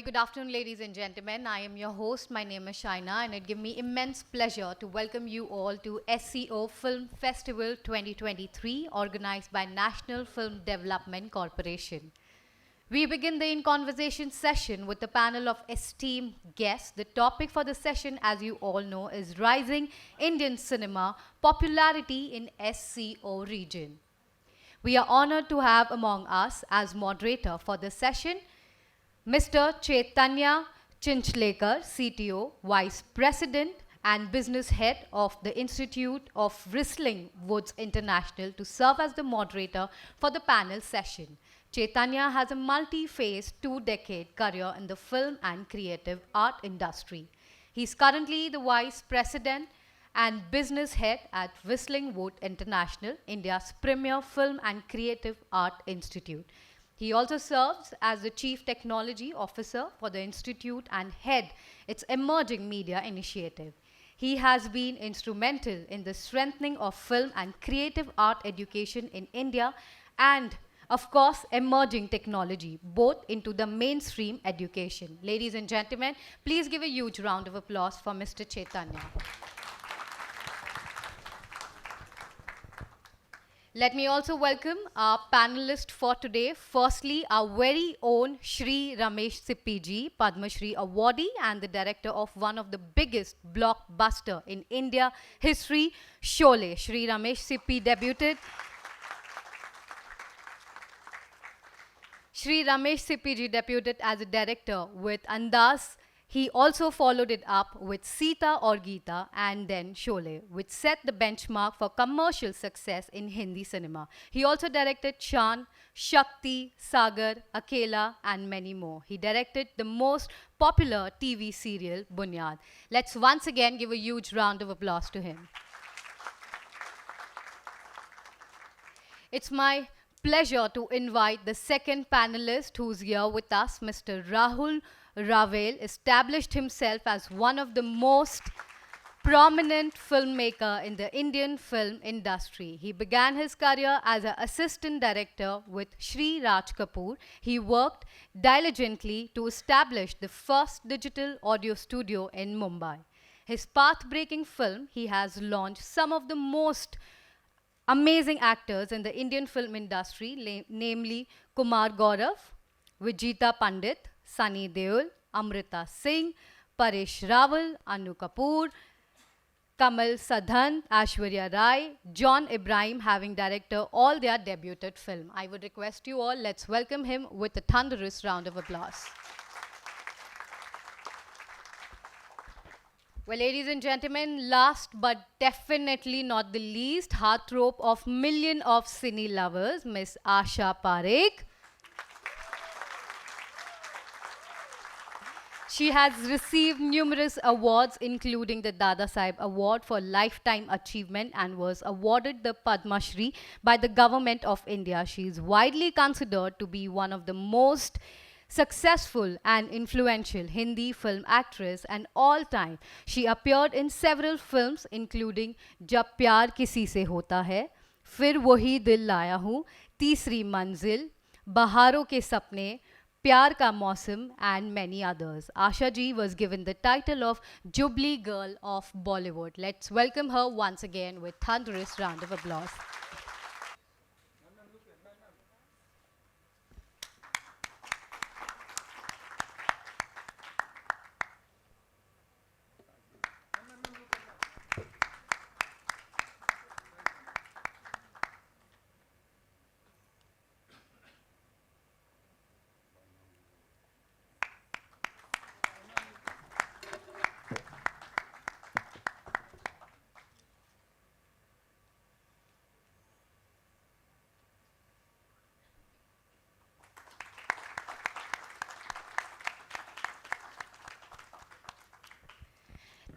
very good afternoon, ladies and gentlemen. I am your host. My name is Shaina, and it gives me immense pleasure to welcome you all to SCO Film Festival 2023, organized by National Film Development Corporation. We begin the In Conversation session with a panel of esteemed guests. The topic for the session, as you all know, is Rising Indian Cinema Popularity in SCO Region. We are honored to have among us as moderator for the session Mr. Chaitanya Chinchlikar, CTO, Vice President and Business Head of the Institute of Whistling Woods International, to serve as the moderator for the panel session. Chaitanya has a multi-phase, two-decade career in the film and creative art industry. He is currently the Vice President and Business Head at Whistling Wood International, India's premier film and creative art institute. He also serves as the Chief Technology Officer for the Institute and head its emerging media initiative. He has been instrumental in the strengthening of film and creative art education in India and, of course, emerging technology, both into the mainstream education. Ladies and gentlemen, please give a huge round of applause for Mr. Chaitanya. Let me also welcome our panelists for today. Firstly, our very own Shri Ramesh Sippy ji, Padma Shri awardee and the director of one of the biggest blockbuster in India history, Sholay. Shri Ramesh Sippy debuted. Shri Ramesh Sippy ji debuted as a director with Andaz. He also followed it up with Sita or Geeta and then Sholay, which set the benchmark for commercial success in Hindi cinema. He also directed Chan, Shakti, Sagar, Akela and many more. He directed the most popular TV serial, Bunyad. Let's once again give a huge round of applause to him. It's my pleasure to invite the second panelist who's here with us, Mr. Rahul. Rawail established himself as one of the most prominent filmmaker in the Indian film industry. He began his career as an assistant director with Shri Raj Kapoor. He worked diligently to establish the first digital audio studio in Mumbai. His path-breaking film, he has launched some of the most amazing actors in the Indian film industry, namely Kumar Gaurav, Vijita Pandit, Sunny Deol, Amrita Singh, Parekh Rawail, Anu Kapoor, Kamal Sadhan, Aishwarya Rai, John Ibrahim having directed all their debuted film. I would request you all, let's welcome him with a thunderous round of applause. Well, ladies and gentlemen, last but definitely not the least, heartthrob of million of cine lovers, Miss Asha Parekh. She has received numerous awards, including the Dada Saheb Award for Lifetime Achievement and was awarded the Padma Shri by the Government of India. She is widely considered to be one of the most successful and influential Hindi film actress and all time. She appeared in several films, including Jab Pyar Kisi Se Hota Hai, Fir Wahi Dil Laya Hoon, Teesri Manzil, Baharon Ke Sapne, Pyar Ka Mausam and many others. Asha ji was given the title of Jubilee Girl of Bollywood. Let's welcome her once again with thunderous round of applause.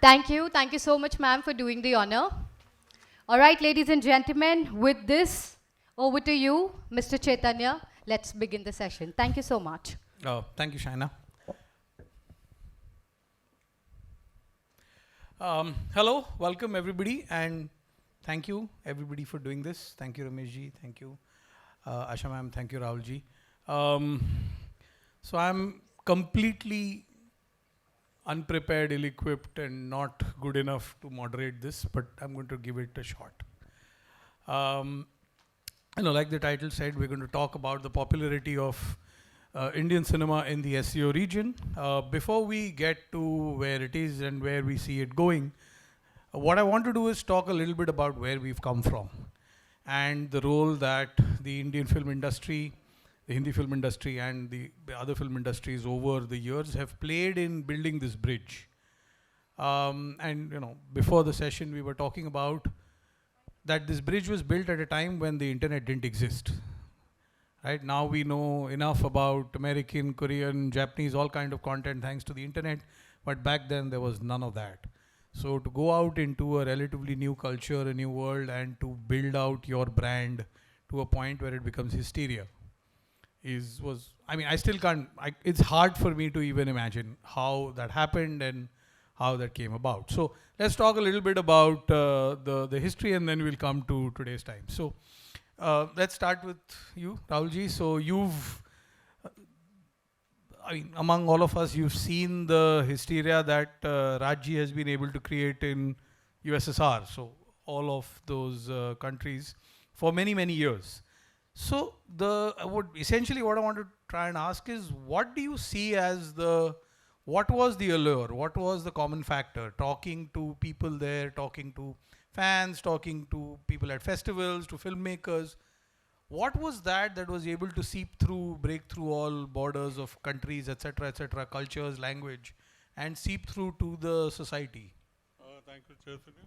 Thank you. Thank you so much, ma'am, for doing the honor. All right, ladies and gentlemen, with this, over to you, Mr. Chaitanya. Let's begin the session. Thank you so much. Oh, thank you, Shaina. Hello, welcome everybody, and thank you everybody for doing this. Thank you, Ramesh ji. Thank you, Asha ma'am. Thank you, Rahul ji. So I'm completely unprepared, ill-equipped, and not good enough to moderate this, but I'm going to give it a shot. Um, like the title said, we're going to talk about the popularity of Indian cinema in the SCO region. Before we get to where it is and where we see it going, what I want to do is talk a little bit about where we've come from and the role that the Indian film industry, the Hindi film industry, and the other film industries over the years have played in building this bridge. Before the session, we were talking about that this bridge was built at a time when the internet didn't exist. Right now, we know enough about American, Korean, Japanese, all kind of content thanks to the internet, but back then there was none of that. So to go out into a relatively new culture, a new world, and to build out your brand to a point where it becomes hysteria I still can't, it's hard for me to even imagine how that happened and how that came about. So let's talk a little bit about the history, and then we'll come to today's time. So let's start with you, Rahulji. So you've, among all of us, you've seen the hysteria that Rajji has been able to create in USSR. So all of those countries for many, many years. So essentially what I want to try and ask is, what do you see as what was the allure? What was the common factor? Talking to people there, talking to fans, talking to people at festivals, to filmmakers. What was that was able to seep through, break through all borders of countries, etc., cultures, language, and seep through to the society? Thank you, Chaitanya.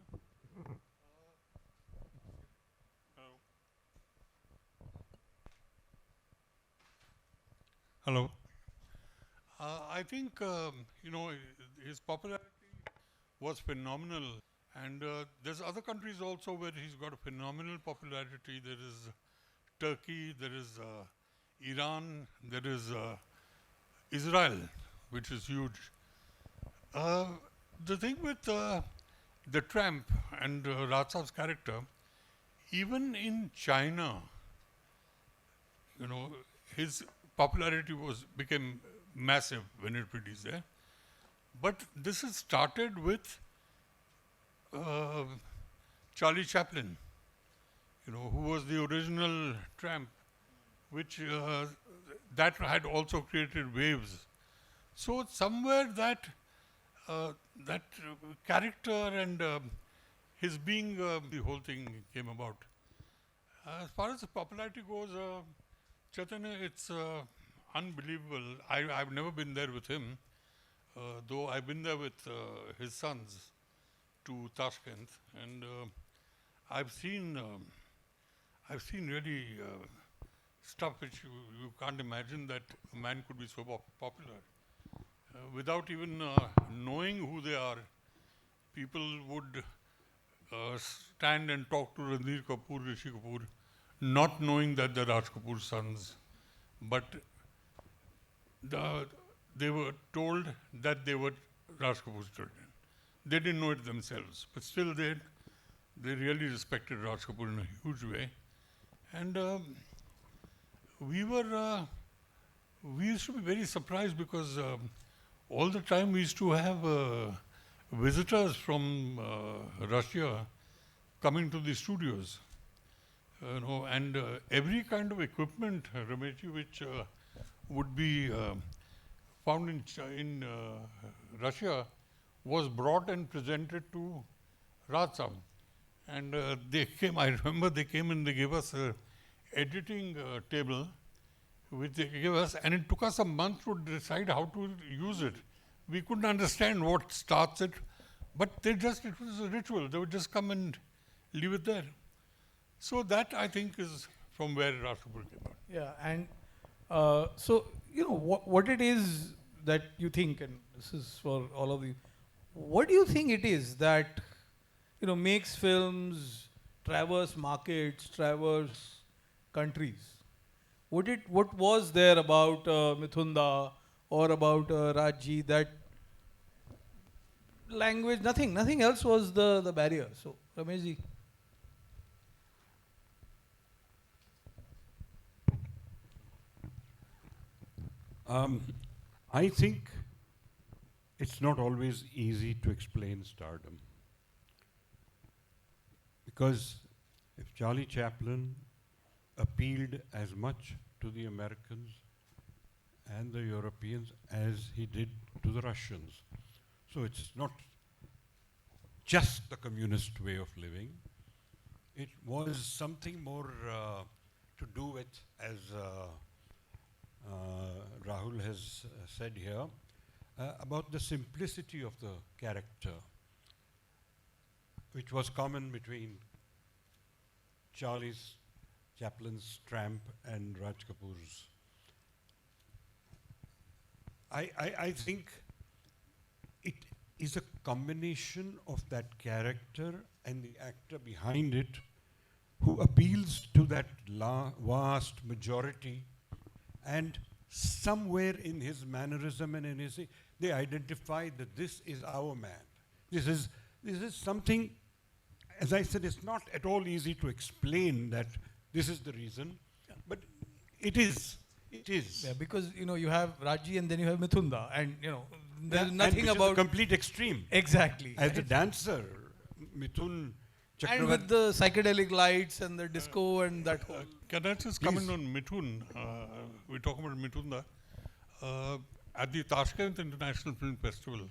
Hello. I think, his popularity was phenomenal. And there's other countries also where he's got a phenomenal popularity. There is Turkey, there is Iran, there is Israel, which is huge. The thing with the Tramp and Raj Saab's character, even in China, his popularity became massive when it released there. But this has started with Charlie Chaplin, who was the original Tramp, which that had also created waves. So somewhere that character and his being, the whole thing came about. As far as the popularity goes, Chaitanya, it's unbelievable. I've never been there with him, though I've been there with his sons to Tashkent, and I've seen really stuff which you can't imagine that a man could be so popular. Without even knowing who they are, people would stand and talk to Ranbir Kapoor, Rishi Kapoor, not knowing that they're Raj Kapoor's sons. But they were told that they were Raj Kapoor's children. They didn't know it themselves, but still they really respected Raj Kapoor in a huge way. And we used to be very surprised because all the time we used to have visitors from Russia coming to the studios. And every kind of equipment, Ramesh, which would be found in Russia was brought and presented to Raj Saab. And I remember they came and they gave us an editing table, which they gave us, and it took us a month to decide how to use it. We couldn't understand what starts it, but it was a ritual. They would just come and leave it there. So that, I think, is from where Raj Kapoor came out. Yeah, and what it is that you think, and this is for all of you, what do you think it is that makes films traverse markets, traverse countries? What was there about Mithunda or about Rajji that language, nothing else was the barrier? So, Rameshji. I think it's not always easy to explain stardom. Because if Charlie Chaplin appealed as much to the Americans and the Europeans as he did to the Russians, so it's not just the communist way of living. It was something more to do with, as Rahul has said here, about the simplicity of the character, which was common between Charlie's Chaplin's tramp and Raj Kapoor's. I think it is a combination of that character and the actor behind it who appeals to that vast majority, and somewhere in his mannerism and in his, they identify that this is our man. This is something, as I said, it's not at all easy to explain that this is the reason, but it is. It is. Yeah, because you have Raji and then you have Mithunda, and there's Yeah, nothing and which about is a complete extreme. exactly. As a dancer, Mithun And with the psychedelic lights and the disco and that whole. Can I just comment on Mithun? We're talking about Mithunda. At the Tashkent International Film Festival,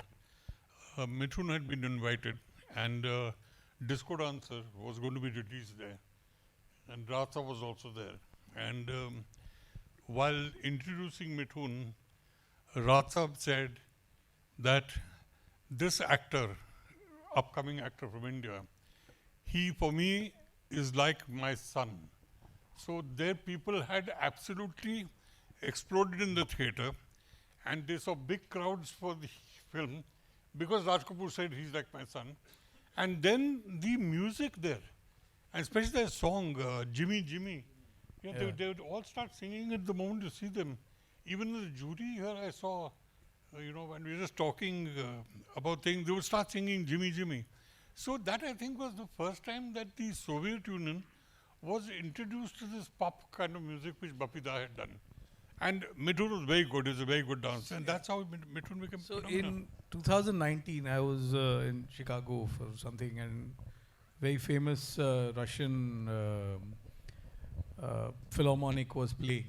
Mithun had been invited, and Disco Dancer was going to be released there. And Ratha was also there. And while introducing Mithun, Ratha said that this actor, upcoming actor from India, he for me is like my son. So their people had absolutely exploded in the theatre, and they saw big crowds for the film because Raj Kapoor said he's like my son. And then the music there, and especially their song, Jimmy Jimmy, they would all start singing at the moment you see them. Even in the jury here I saw, when we were just talking about things, they would start singing Jimmy Jimmy. So that I think was the first time that the Soviet Union was introduced to this pop kind of music which Bapida had done. And Mithun was very good, he was a very good dancer, and that's how Mithun became So phenomenal. in 2019, I was in Chicago for something, and very famous Russian Philharmonic was playing.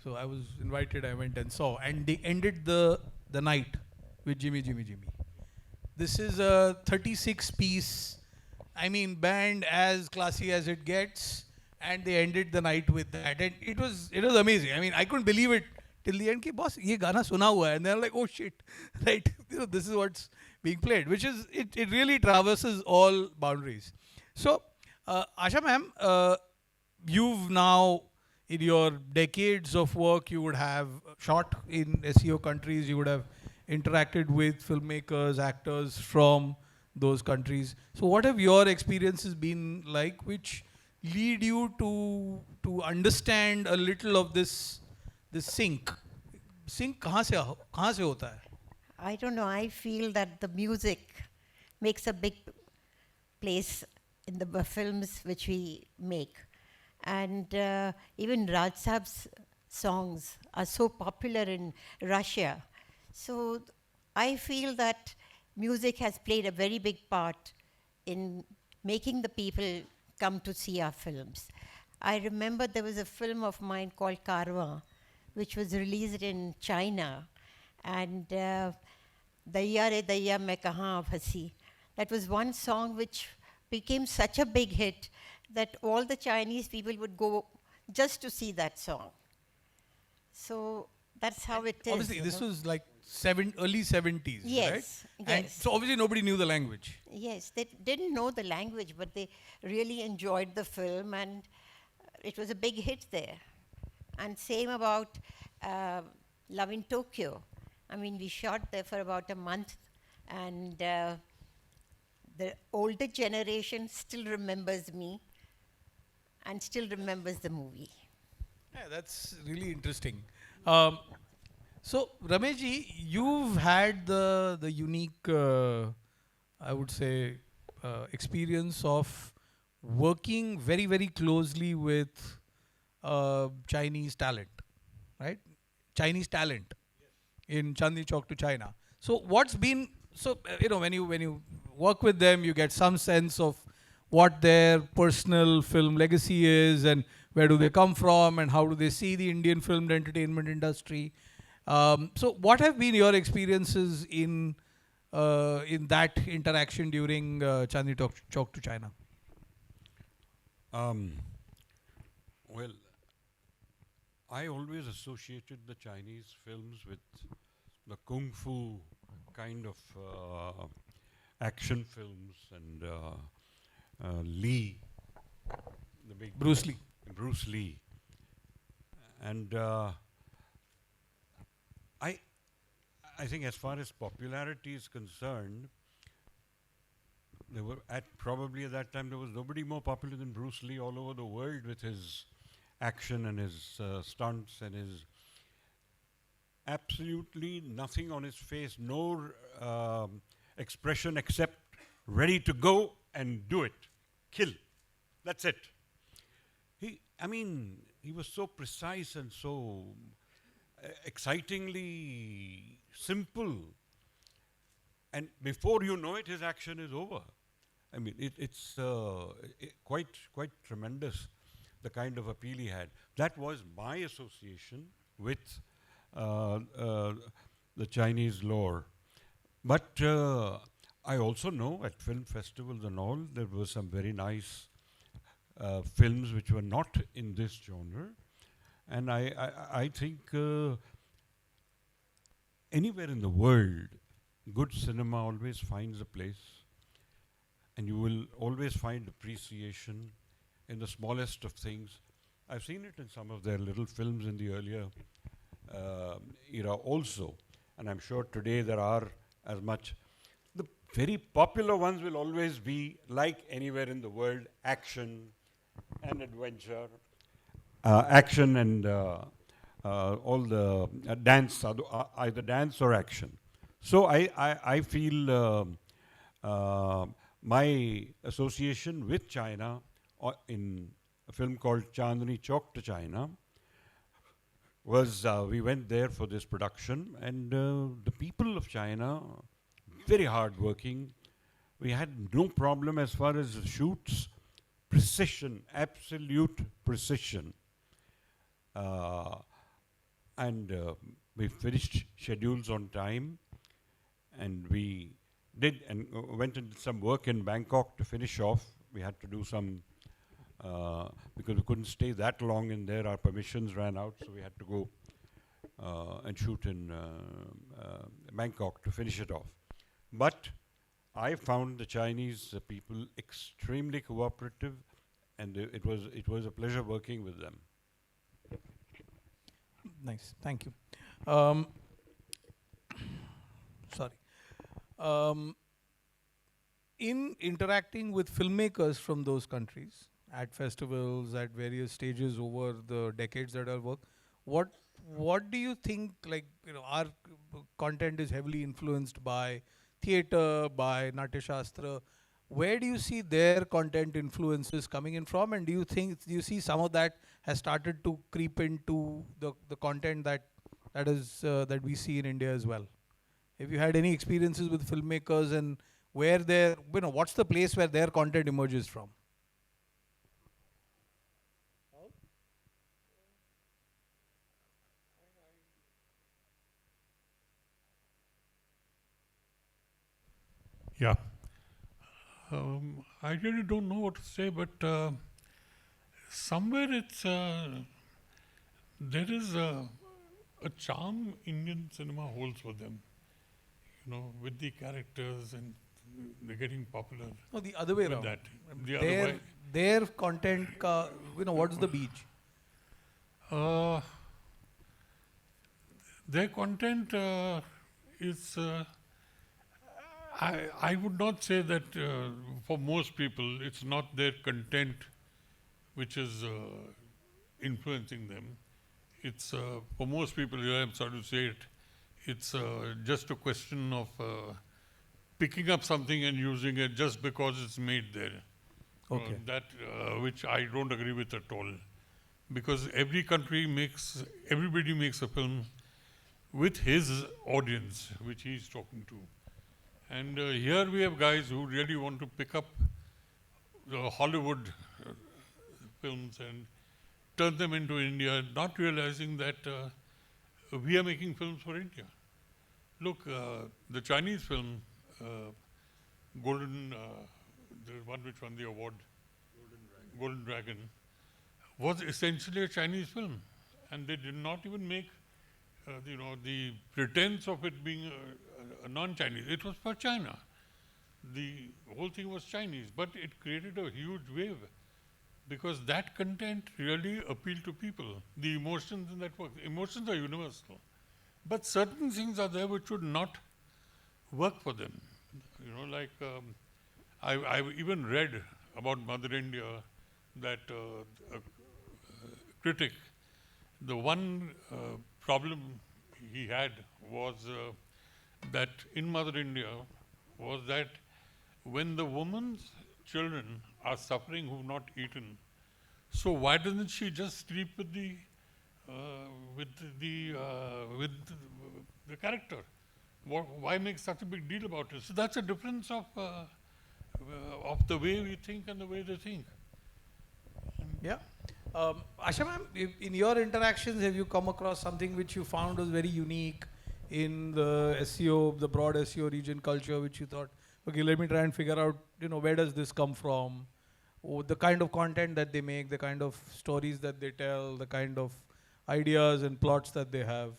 So I was invited, I went and saw, and they ended the night with Jimmy Jimmy Jimmy. This is a 36-piece, band as classy as it gets, and they ended the night with that, and it was amazing. I couldn't believe it till the end. Ki boss, ye gana suna hua hai, and they're like, oh shit, right? This is what's being played, which is it really traverses all boundaries. So, Asha ma'am, you've now, in your decades of work, you would have shot in SCO countries, you would have interacted with filmmakers, actors from those countries. So what have your experiences been like, which lead you to understand a little of this sync? Sync kahan se hota hai? I don't know. I feel that the music makes a big place in the films which we make. And even Raj Saab's songs are so popular in Russia. So I feel that music has played a very big part in making the people come to see our films. I remember there was a film of mine called Karwa, which was released in China, and Daiya Re Daiya Main Kahan Ab Hasi. That was one song which became such a big hit that all the Chinese people would go just to see that song. So that's how it is. Obviously, this was like early 70s, Yes, right? And yes. so obviously nobody knew the language. Yes, they didn't know the language, but they really enjoyed the film, and it was a big hit there. And same about Love in Tokyo. We shot there for about a month, and the older generation still remembers me and still remembers the movie. Yeah, that's really interesting. So, Ramesh ji, you've had the unique, I would say, experience of working very, very closely with Chinese talent, right? Chinese talent. in Chandni Chowk to China. So what's been when you work with them, you get some sense of what their personal film legacy is and where do they come from and how do they see the Indian film and entertainment industry. So what have been your experiences in that interaction during Chandni Chowk to China? Well, I always associated the Chinese films with the kung fu kind of action films and Lee, the big Bruce Lee. Bruce Lee, and I think as far as popularity is concerned, there were probably at that time there was nobody more popular than Bruce Lee all over the world with his action and his stunts and his absolutely nothing on his face, no expression except ready to go and do it, kill. That's it. He was so precise and so excitingly simple. And before you know it, his action is over. I mean, it's quite tremendous, the kind of appeal he had. That was my association with the Chinese lore. But I also know at film festivals and all, there were some very nice films which were not in this genre. And I think anywhere in the world, good cinema always finds a place, and you will always find appreciation in the smallest of things. I've seen it in some of their little films in the earlier era also, and I'm sure today there are as much. The very popular ones will always be, like anywhere in the world, action and adventure, action and all the dance, either dance or action. So I feel my association with China in a film called Chandni Chowk to China was we went there for this production, and the people of China, very hard-working. We had no problem as far as the shoots, precision, absolute precision. And we finished schedules on time, and we did and went and did some work in Bangkok to finish off. We had to do some because we couldn't stay that long in there. Our permissions ran out, so we had to go and shoot in Bangkok to finish it off. But I found the Chinese people extremely cooperative, and it was a pleasure working with them. Nice, thank you. In interacting with filmmakers from those countries at festivals, at various stages over the decades that I've worked, what do you think? Like, our content is heavily influenced by theatre, by Natya Shastra. Where do you see their content influences coming in from, and do you see some of that has started to creep into the content that we see in India as well? Have you had any experiences with filmmakers, and where what's the place where their content emerges from? Yeah. I really don't know what to say, but somewhere there is a charm Indian cinema holds for them, with the characters, and they're getting popular. No, the other way with around. that. The other way. Their content, what's the beach? Their content is. I would not say that for most people it's not their content which is influencing them. It's for most people, I'm sorry to say it, it's just a question of picking up something and using it just because it's made there. Okay. That which I don't agree with at all, because everybody makes a film with his audience, which he's talking to. And here we have guys who really want to pick up the Hollywood films and turn them into India, not realizing that we are making films for India. Look, the Chinese film, the one which won the award, Golden Dragon, was essentially a Chinese film, and they did not even make, the pretense of it being a non-Chinese. It was for China. The whole thing was Chinese, but it created a huge wave because that content really appealed to people. The emotions in that work, emotions are universal, but certain things are there which would not work for them. I've even read about Mother India that a critic, the one problem he had was that in Mother India was that when the woman's children are suffering who've not eaten, so why doesn't she just sleep with the character? Why make such a big deal about it? So that's a difference of the way we think and the way they think. Yeah. Asha ma'am, in your interactions, have you come across something which you found was very unique in the SCO, the broad SCO region culture, which you thought, okay, let me try and figure out, where does this come from? Or the kind of content that they make, the kind of stories that they tell, the kind of ideas and plots that they have.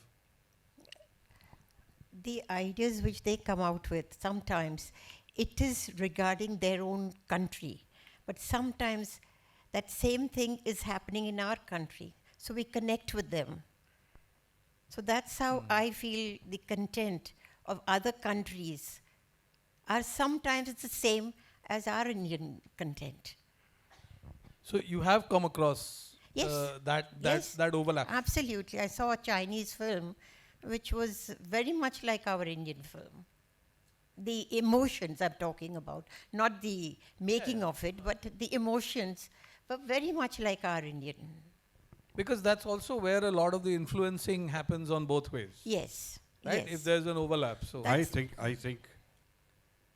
The ideas which they come out with, sometimes it is regarding their own country, but sometimes that same thing is happening in our country. So we connect with them. So that's how I feel the content of other countries are sometimes it's the same as our Indian content. So you have come across Yes. that overlap. Absolutely. I saw a Chinese film which was very much like our Indian film. The emotions I'm talking about, not the making of it, but the emotions were very much like our Indian. Because that's also where a lot of the influencing happens on both ways. Yes. Right? Yes. If there's an overlap. So I think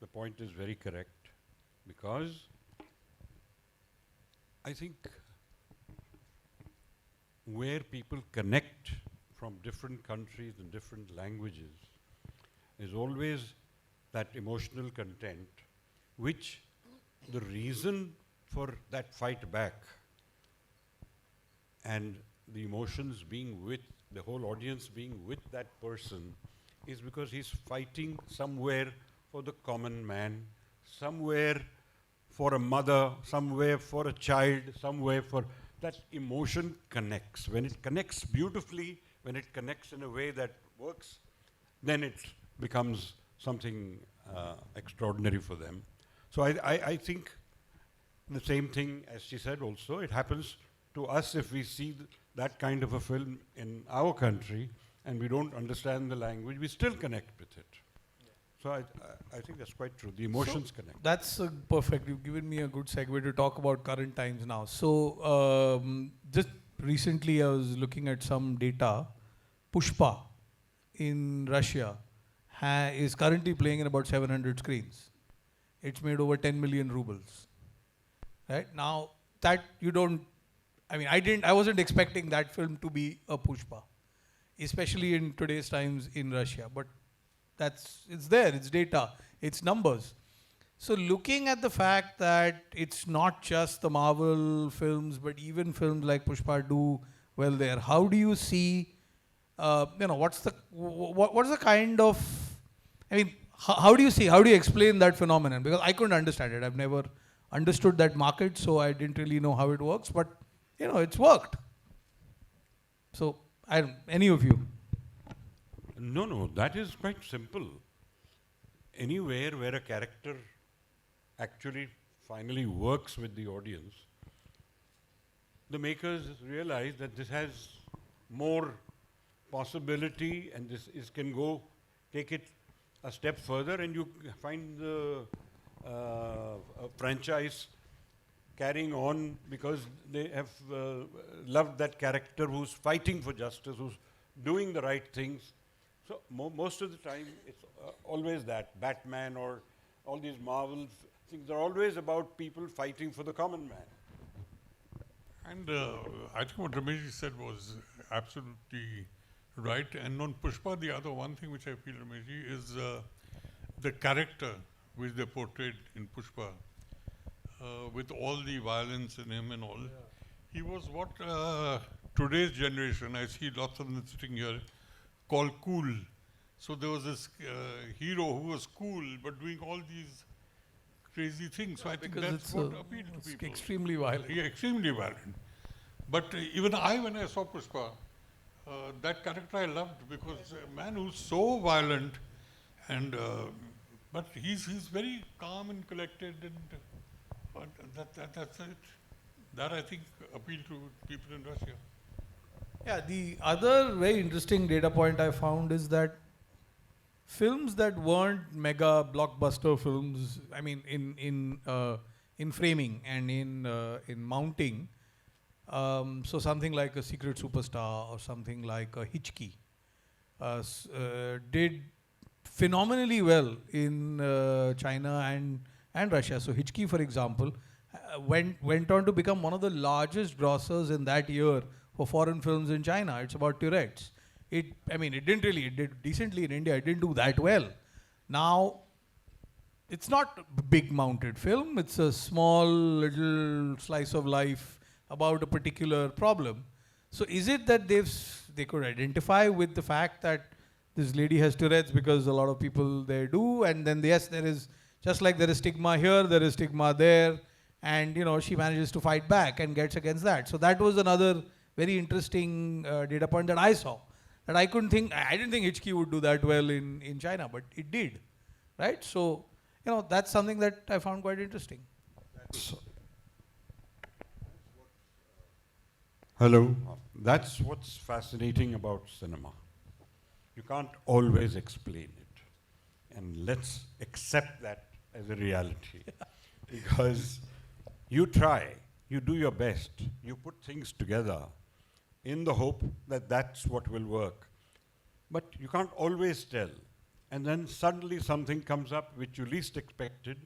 the point is very correct, because I think where people connect from different countries and different languages is always that emotional content, which the reason for that fight back and the emotions being with the whole audience being with that person is because he's fighting somewhere for the common man, somewhere for a mother, somewhere for a child, somewhere for that emotion connects. When it connects beautifully, when it connects in a way that works, then it becomes something extraordinary for them. So I think the same thing as she said also, it happens to us if we see that kind of a film in our country and we don't understand the language, we still connect with it. So I think that's quite true. The emotions connect. that's perfect. You've given me a good segue to talk about current times now. So just recently I was looking at some data. Pushpa in Russia is currently playing in about 700 screens. It's made over 10 million rubles. Right? Now that you don't, I wasn't expecting that film to be a Pushpa, especially in today's times in Russia. But it's there, it's data, it's numbers. So looking at the fact that it's not just the Marvel films, but even films like Pushpa do well there, how do you see, what's the kind of, how do you explain that phenomenon? Because I couldn't understand it. I've never understood that market, so I didn't really know how it works, but it's worked. So, any of you? No, that is quite simple. Anywhere where a character actually finally works with the audience, the makers realize that this has more possibility and this can go, take it a step further, and you find the franchise carrying on because they have loved that character who's fighting for justice, who's doing the right things. So most of the time, it's always that Batman or all these Marvel things are always about people fighting for the common man. And I think what Ramesh said was absolutely right. And on Pushpa, the other one thing which I feel, Ramesh, is the character which they portrayed in Pushpa, with all the violence in him and all. He was what today's generation, I see lots of them sitting here, call cool. So there was this hero who was cool but doing all these crazy things. So I think Because that's what appealed to people. extremely violent. Yeah, extremely violent. But even when I saw Pushpa, that character I loved because a man who's so violent and but he's very calm and collected and that's it. That I think appealed to people in Russia. Yeah, the other very interesting data point I found is that films that weren't mega blockbuster films, I mean, in framing and in mounting, so something like a Secret Superstar or something like a Hitchki, did phenomenally well in China and Russia. So Hitchki, for example, went on to become one of the largest grossers in that year for foreign films in China. It's about Tourette's. It did decently in India. It didn't do that well. Now, it's not a big mounted film. It's a small little slice of life about a particular problem. So is it that they could identify with the fact that this lady has Tourette's because a lot of people there do, and then yes, there is, just like there is stigma here, there is stigma there, and she manages to fight back and gets against that. So that was another very interesting data point that I saw. That I didn't think Hitchki would do that well in China, but it did, right? So, that's something that I found quite interesting. Hello. That's what's fascinating about cinema. You can't always explain it. And let's accept that as a reality. Because you try, you do your best, you put things together in the hope that that's what will work. But you can't always tell. And then suddenly something comes up which you least expected,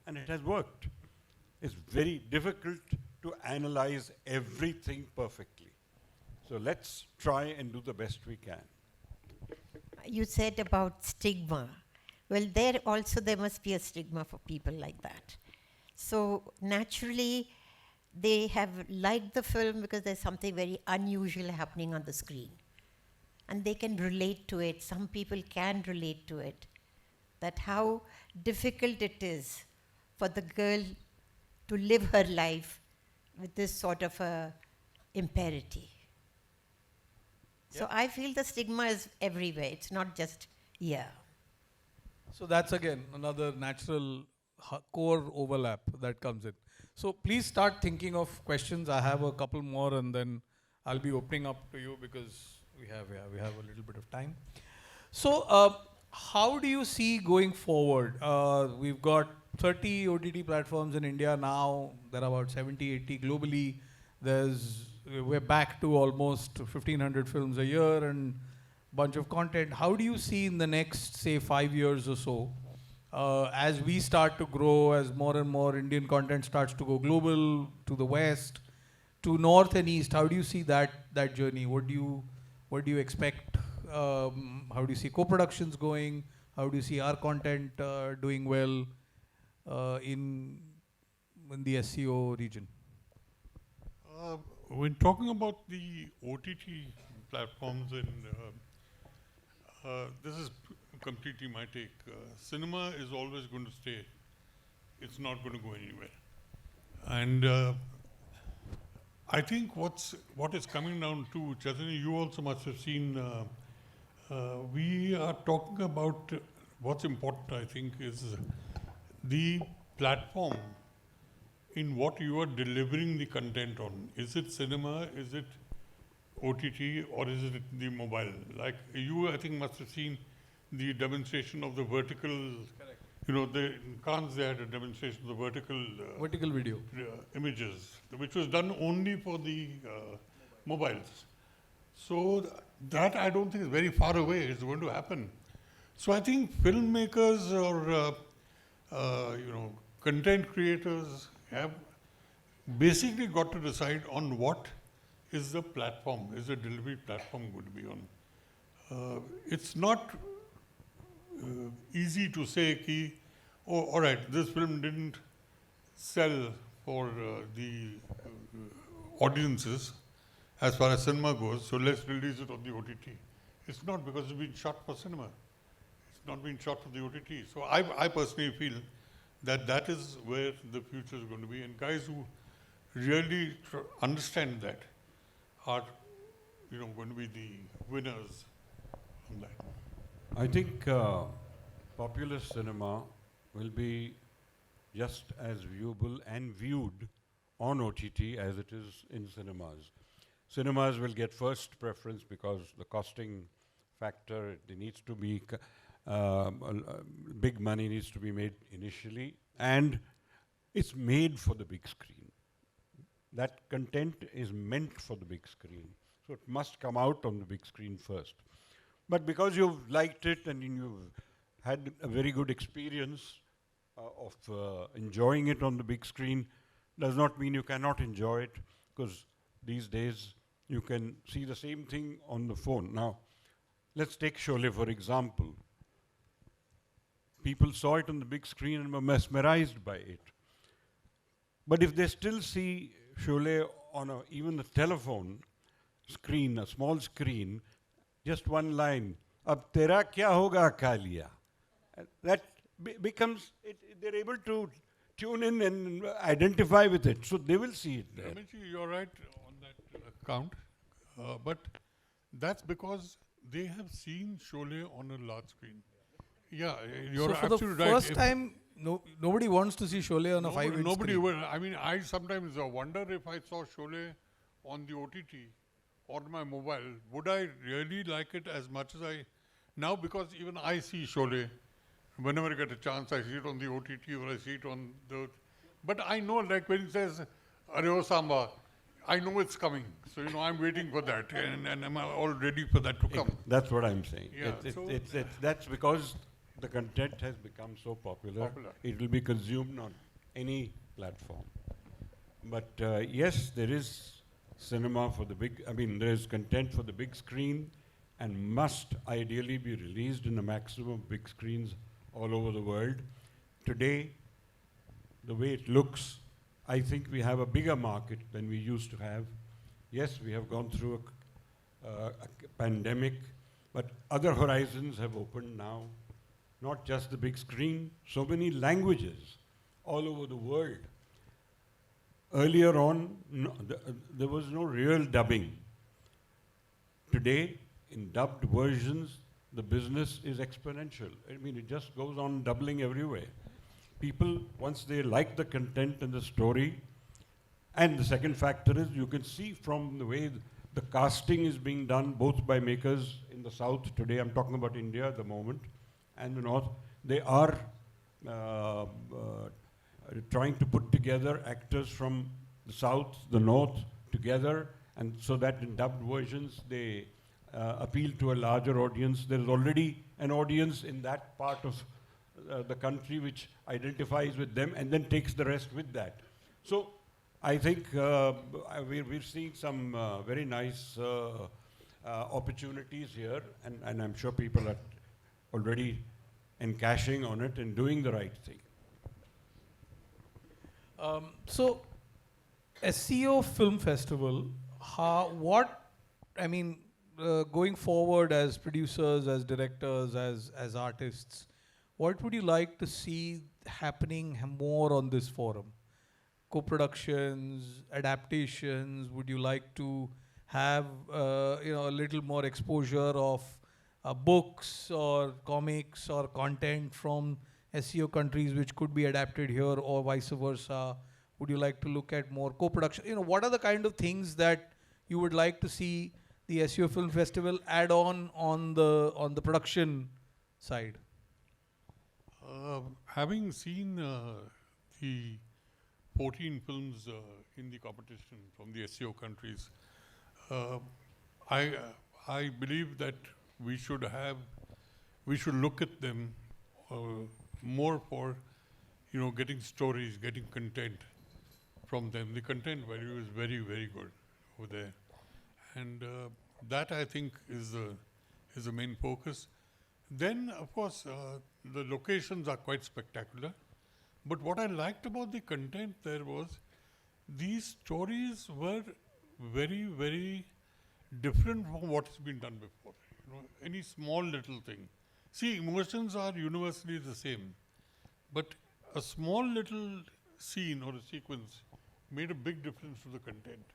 and it has worked. It's very difficult to analyze everything perfectly. So let's try and do the best we can. You said about stigma. Well, there must be a stigma for people like that. So naturally, they have liked the film because there's something very unusual happening on the screen. And they can relate to it. Some people can relate to it. That how difficult it is for the girl to live her life with this sort of a impurity. So I feel the stigma is everywhere. It's not just here. So that's again another natural core overlap that comes in. So please start thinking of questions. I have a couple more and then I'll be opening up to you because we have a little bit of time. So how do you see going forward? We've got 30 OTT platforms in India now. There are about 70, 80 globally. We're back to almost 1,500 films a year and bunch of content. How do you see in the next, say, 5 years or so, as we start to grow, as more and more Indian content starts to go global, to the west, to north and east? How do you see that journey? What do you expect? How do you see co-productions going? How do you see our content doing well in the SCO region? When talking about the OTT platforms, and this is completely my take, cinema is always going to stay. It's not going to go anywhere. And I think what is coming down to, Chaitanya, you also must have seen, we are talking about what's important, I think, is the platform in what you are delivering the content on. Is it cinema, is it OTT, or is it the mobile? Like you, I think, must have seen the demonstration of the vertical. Correct. In Cannes they had a demonstration of the vertical video images, which was done only for the mobiles. So that I don't think is very far away. It's going to happen. So I think filmmakers or content creators have basically got to decide on what is the platform, is the delivery platform going to be on. It's not easy to say, ki, oh, all right, this film didn't sell for the audiences as far as cinema goes, so let's release it on the OTT. It's not, because it's been shot for cinema. It's not been shot for the OTT. So I personally feel that that is where the future is going to be, and guys who really understand that are going to be the winners on that. I think popular cinema will be just as viewable and viewed on OTT as it is in cinemas. Cinemas will get first preference because the costing factor, it needs to be, big money needs to be made initially, and it's made for the big screen. That content is meant for the big screen, so it must come out on the big screen first. But because you've liked it and you've had a very good experience of enjoying it on the big screen, does not mean you cannot enjoy it, because these days you can see the same thing on the phone. Now, let's take Sholay for example. People saw it on the big screen and were mesmerized by it. But if they still see Sholay on even a telephone screen, a small screen, just one line, "Ab tera kya hoga Kalia?" That becomes, they're able to tune in and identify with it, so they will see it there. Ramesh, you're right on that account, but that's because they have seen Sholay on a large screen. Yeah, you're so for absolutely the right. first time, nobody wants to see Sholay on a 5-inch Nobody screen. will. I mean, I sometimes wonder if I saw Sholay on the OTT or my mobile, would I really like it as much as I now? Because even I see Sholay whenever I get a chance. I see it on the OTT or I see it on the. But I know, like when it says Areo Samba, I know it's coming. So I'm waiting for that, and I'm all ready for that to come. That's what I'm saying. Yeah, That's because the content has become so popular. It will be consumed on any platform. But yes, there is cinema for the big, there is content for the big screen, and must ideally be released in a maximum of big screens all over the world. Today, the way it looks, I think we have a bigger market than we used to have. Yes, we have gone through a pandemic, but other horizons have opened now. Not just the big screen, so many languages all over the world. Earlier on, there was no real dubbing. Today, in dubbed versions, the business is exponential. It just goes on doubling everywhere. People, once they like the content and the story, and the second factor is you can see from the way the casting is being done both by makers in the South today, I'm talking about India at the moment, and the North, they are trying to put together actors from the South, the North together, and so that in dubbed versions they appeal to a larger audience. There is already an audience in that part of the country which identifies with them and then takes the rest with that. So I think we're seeing some very nice opportunities here, and I'm sure people are already encashing on it and doing the right thing. So, SCO Film Festival, going forward as producers, as directors, as artists, what would you like to see happening more on this forum? Co-productions, adaptations? Would you like to have a little more exposure of books or comics or content from SCO countries which could be adapted here, or vice versa? Would you like to look at more co-production? What are the kind of things that you would like to see the SCO Film Festival add on the production side? Having seen the 14 films in the competition from the SCO countries, I I believe that we should look at them more for, getting stories, getting content from them. The content value is very, very good over there. And that I think is the main focus. Then, of course, the locations are quite spectacular. But what I liked about the content there was these stories were very, very different from what has been done before. Any small little thing. See, emotions are universally the same, but a small little scene or a sequence made a big difference to the content.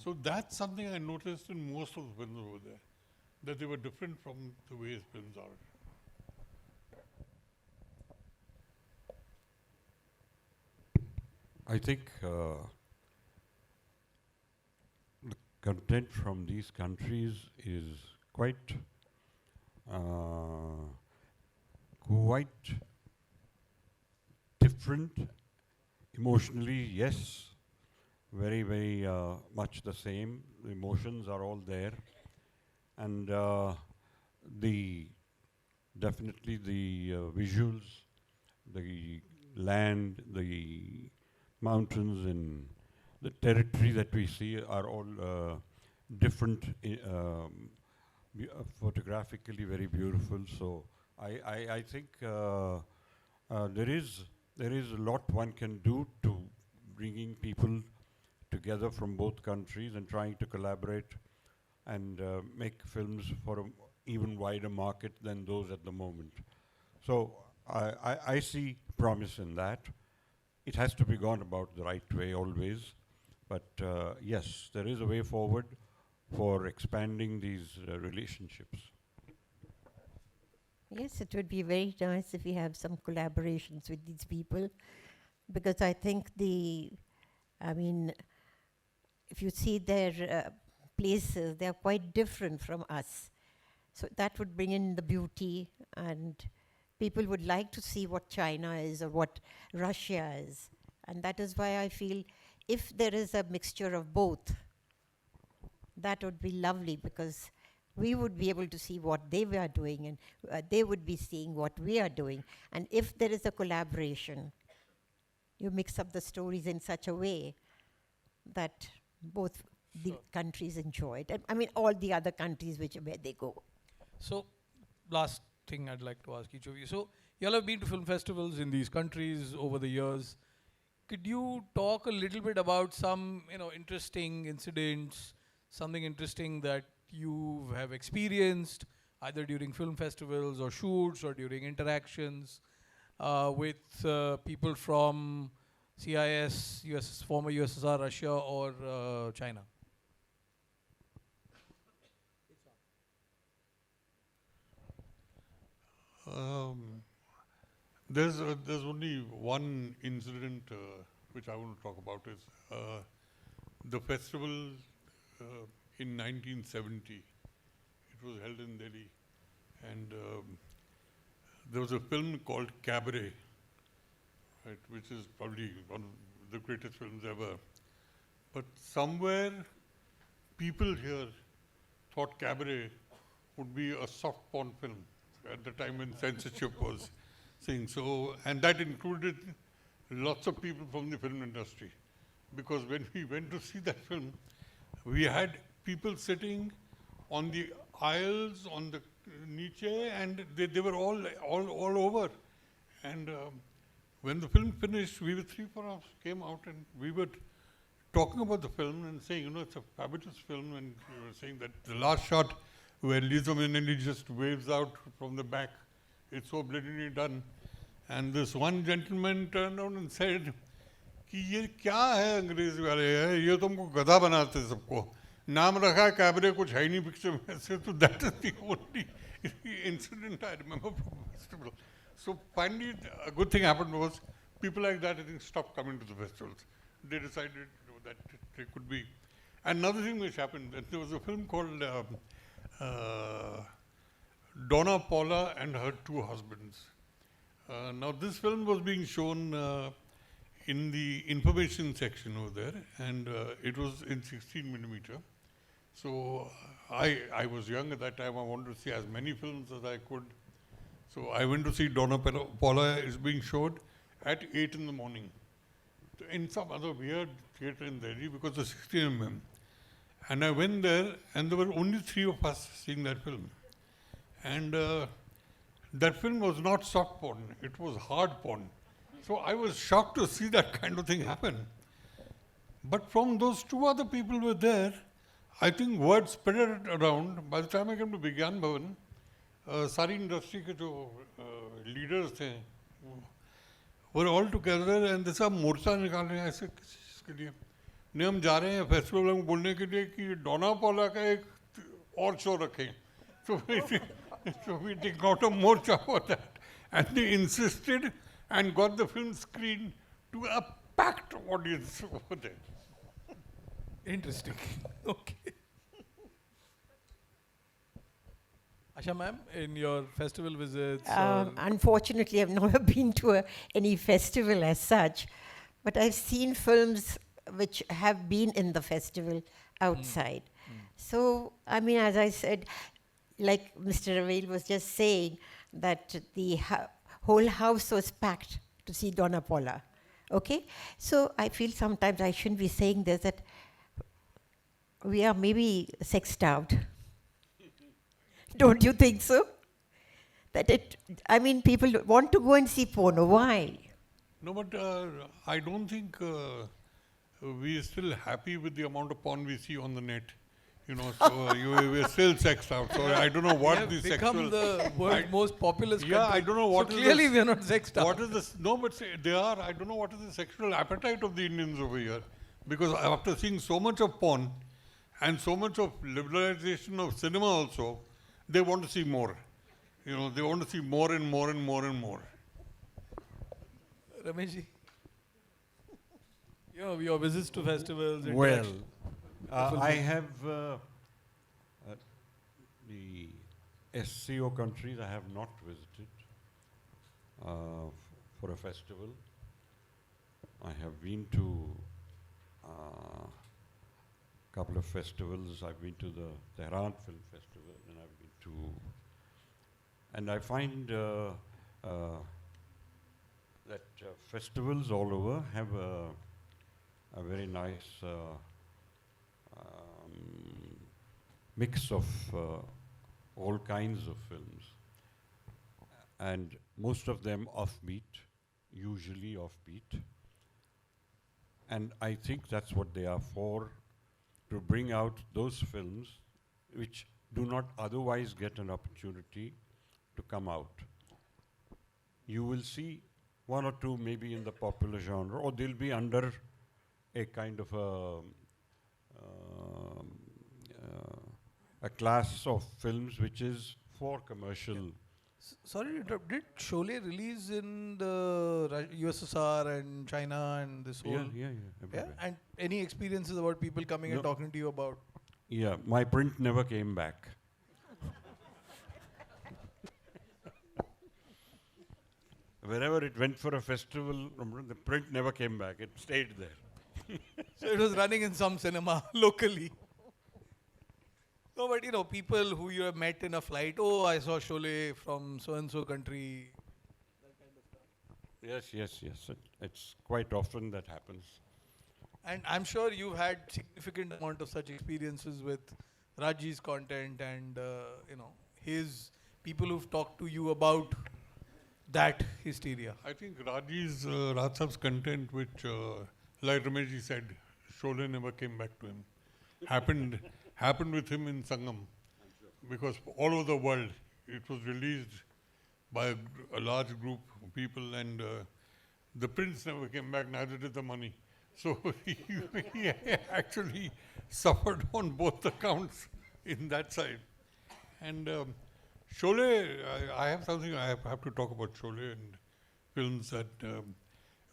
So that's something I noticed in most of the films over there, that they were different from the way films are. I think the content from these countries is quite different. Emotionally, yes, very, very much the same. The emotions are all there, and definitely the visuals, the land, the mountains, and the territory that we see are all different, photographically very beautiful. So I think there is a lot one can do to bringing people together from both countries and trying to collaborate and make films for an even wider market than those at the moment. So I see promise in that. It has to be gone about the right way always. But yes, there is a way forward for expanding these relationships. Yes, it would be very nice if we have some collaborations with these people, because I think if you see their places, they are quite different from us. So that would bring in the beauty, and people would like to see what China is or what Russia is. And that is why I feel if there is a mixture of both, that would be lovely, because we would be able to see what they were doing, and they would be seeing what we are doing. And if there is a collaboration, you mix up the stories in such a way that both the countries enjoy it. I mean, all the other countries where they go. So, last thing I'd like to ask each of you. So, you all have been to film festivals in these countries over the years. Could you talk a little bit about some, interesting incidents, something interesting that you have experienced, either during film festivals or shoots or during interactions with people from CIS, former USSR, Russia, or China? There's only one incident which I want to talk about is the festival in 1970. It was held in Delhi, and there was a film called Cabaret, right, which is probably one of the greatest films ever. But somewhere people here thought Cabaret would be a soft porn film at the time when censorship was saying so, and that included lots of people from the film industry, because when we went to see that film, we had people sitting on the aisles, on the niche, and they were all over. And when the film finished, we were 3-4 hours came out, and we were talking about the film and saying, it's a fabulous film, and we were saying that the last shot where Liza Minnelli just waves out from the back, it's so brilliantly done. And this one gentleman turned around and said, कि ये क्या है अंग्रेजी वाले है, ये तुमको गधा बनाते सबको, नाम रखा है कैबरे, कुछ है ही नहीं पिक्चर में से. So that is the only incident I remember from the festival. So finally, a good thing happened was people like that, I think, stopped coming to the festivals. They decided that they could be. Another thing which happened, that there was a film called Donna Paula and Her Two Husbands. Now this film was being shown in the information section over there, and it was in 16 millimeter. So I was young at that time. I wanted to see as many films as I could. So I went to see Donna Paula is being showed at 8 in the morning in some other weird theatre in Delhi because of 16 mm. And I went there and there were only 3 of us seeing that film. And that film was not soft porn, it was hard porn. So I was shocked to see that kind of thing happen. But from those 2 other people who were there, I think word spread around. By the time I came to Vigyan Bhavan, सारी industry के जो leaders थे were all together and they सब मोर्चा निकाल रहे हैं ऐसे इसके लिए नहीं हम जा रहे हैं फेस्टिवल में बोलने के लिए कि डोना पौला का एक और शो रखें so we took out a morcha for that and they insisted and got the film screened to a packed audience over there. Interesting. Okay. Asha ma'am, in your festival visits, Unfortunately, I've never been to any festival as such, but I've seen films which have been in the festival outside. So, I mean, as I said, like Mr. Rawail was just saying, that the whole house was packed to see Donna Paula. Okay? So I feel sometimes I shouldn't be saying this, that we are maybe sex-starved. Don't you think so? That I mean, people want to go and see porno. Why? No, but I don't think we are still happy with the amount of porn we see on the net. You know, so we're still sexed out. So I don't know what the become sexual... the world's most populous country. I don't know what so is clearly this, we are not sexed out. What is this? No, but they are. I don't know what is the sexual appetite of the Indians over here. Because after seeing so much of porn and so much of liberalization of cinema also, they want to see more. You know, they want to see more and more and more and more. Ramesh ji, your visits to festivals. Well, I have the SCO countries I have not visited for a festival. I have been to a couple of festivals. I've been to the Tehran Film Festival, and I've been to, and I find that festivals all over have a very nice mix of all kinds of films, and most of them offbeat, usually offbeat. And I think that's what they are for, to bring out those films which do not otherwise get an opportunity to come out. You will see one or two maybe in the popular genre, or they'll be under a kind of a class of films which is for commercial. Sorry to interrupt. Did Sholay release in the USSR and China and this whole? Yeah. And any experiences about people coming and talking to you about? Yeah, my print never came back. Wherever it went for a festival, the print never came back. It stayed there. So it was running in some cinema locally. No, but people who you have met in a flight, I saw Sholay from so-and-so country. That kind of stuff. Yes. It's quite often that happens. And I'm sure you've had significant amount of such experiences with Rajji's content and, his people who've talked to you about that hysteria. I think Raj Saab's content, which, like Ramesh said, Sholay never came back to him. Happened with him in Sangam, because all over the world it was released by a large group of people, and the prints never came back, neither did the money. So he actually suffered on both accounts in that side. And Sholay, I have something I have to talk about Sholay and films, that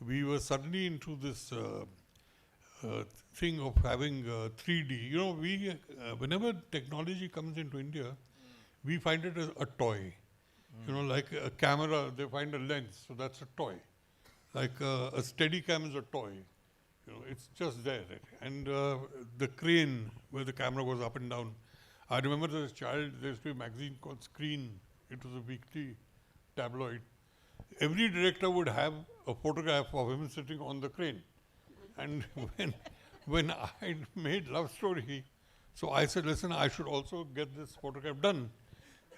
we were suddenly into this thing of having 3D. We whenever technology comes into India, we find it as a toy. Like a camera, they find a lens, so that's a toy. Like a Steadicam is a toy. You know, it's just there. And the crane where the camera goes up and down. I remember as a child, there used to be a magazine called Screen. It was a weekly tabloid. Every director would have a photograph of him sitting on the crane. And when I made Love Story, so I said, listen, I should also get this photograph done.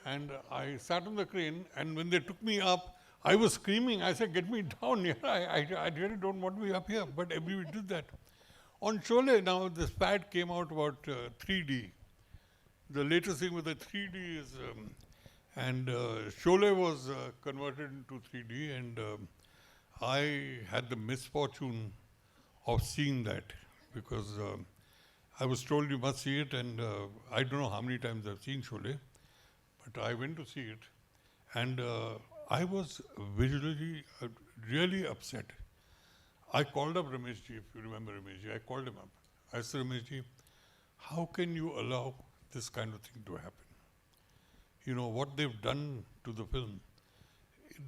And I sat on the crane, and when they took me up, I was screaming. I said, get me down here. I really don't want to be up here. But everybody did that. On Sholay, now this pad came out about 3D. The latest thing with the 3D is, and Sholay was converted into 3D, and I had the misfortune of seeing that because I was told you must see it, and I don't know how many times I've seen Sholay, but I went to see it, and I was visually really upset. I called up Ramesh ji, if you remember Ramesh ji. I called him up. I said, Ramesh ji, how can you allow this kind of thing to happen? You know, what they've done to the film,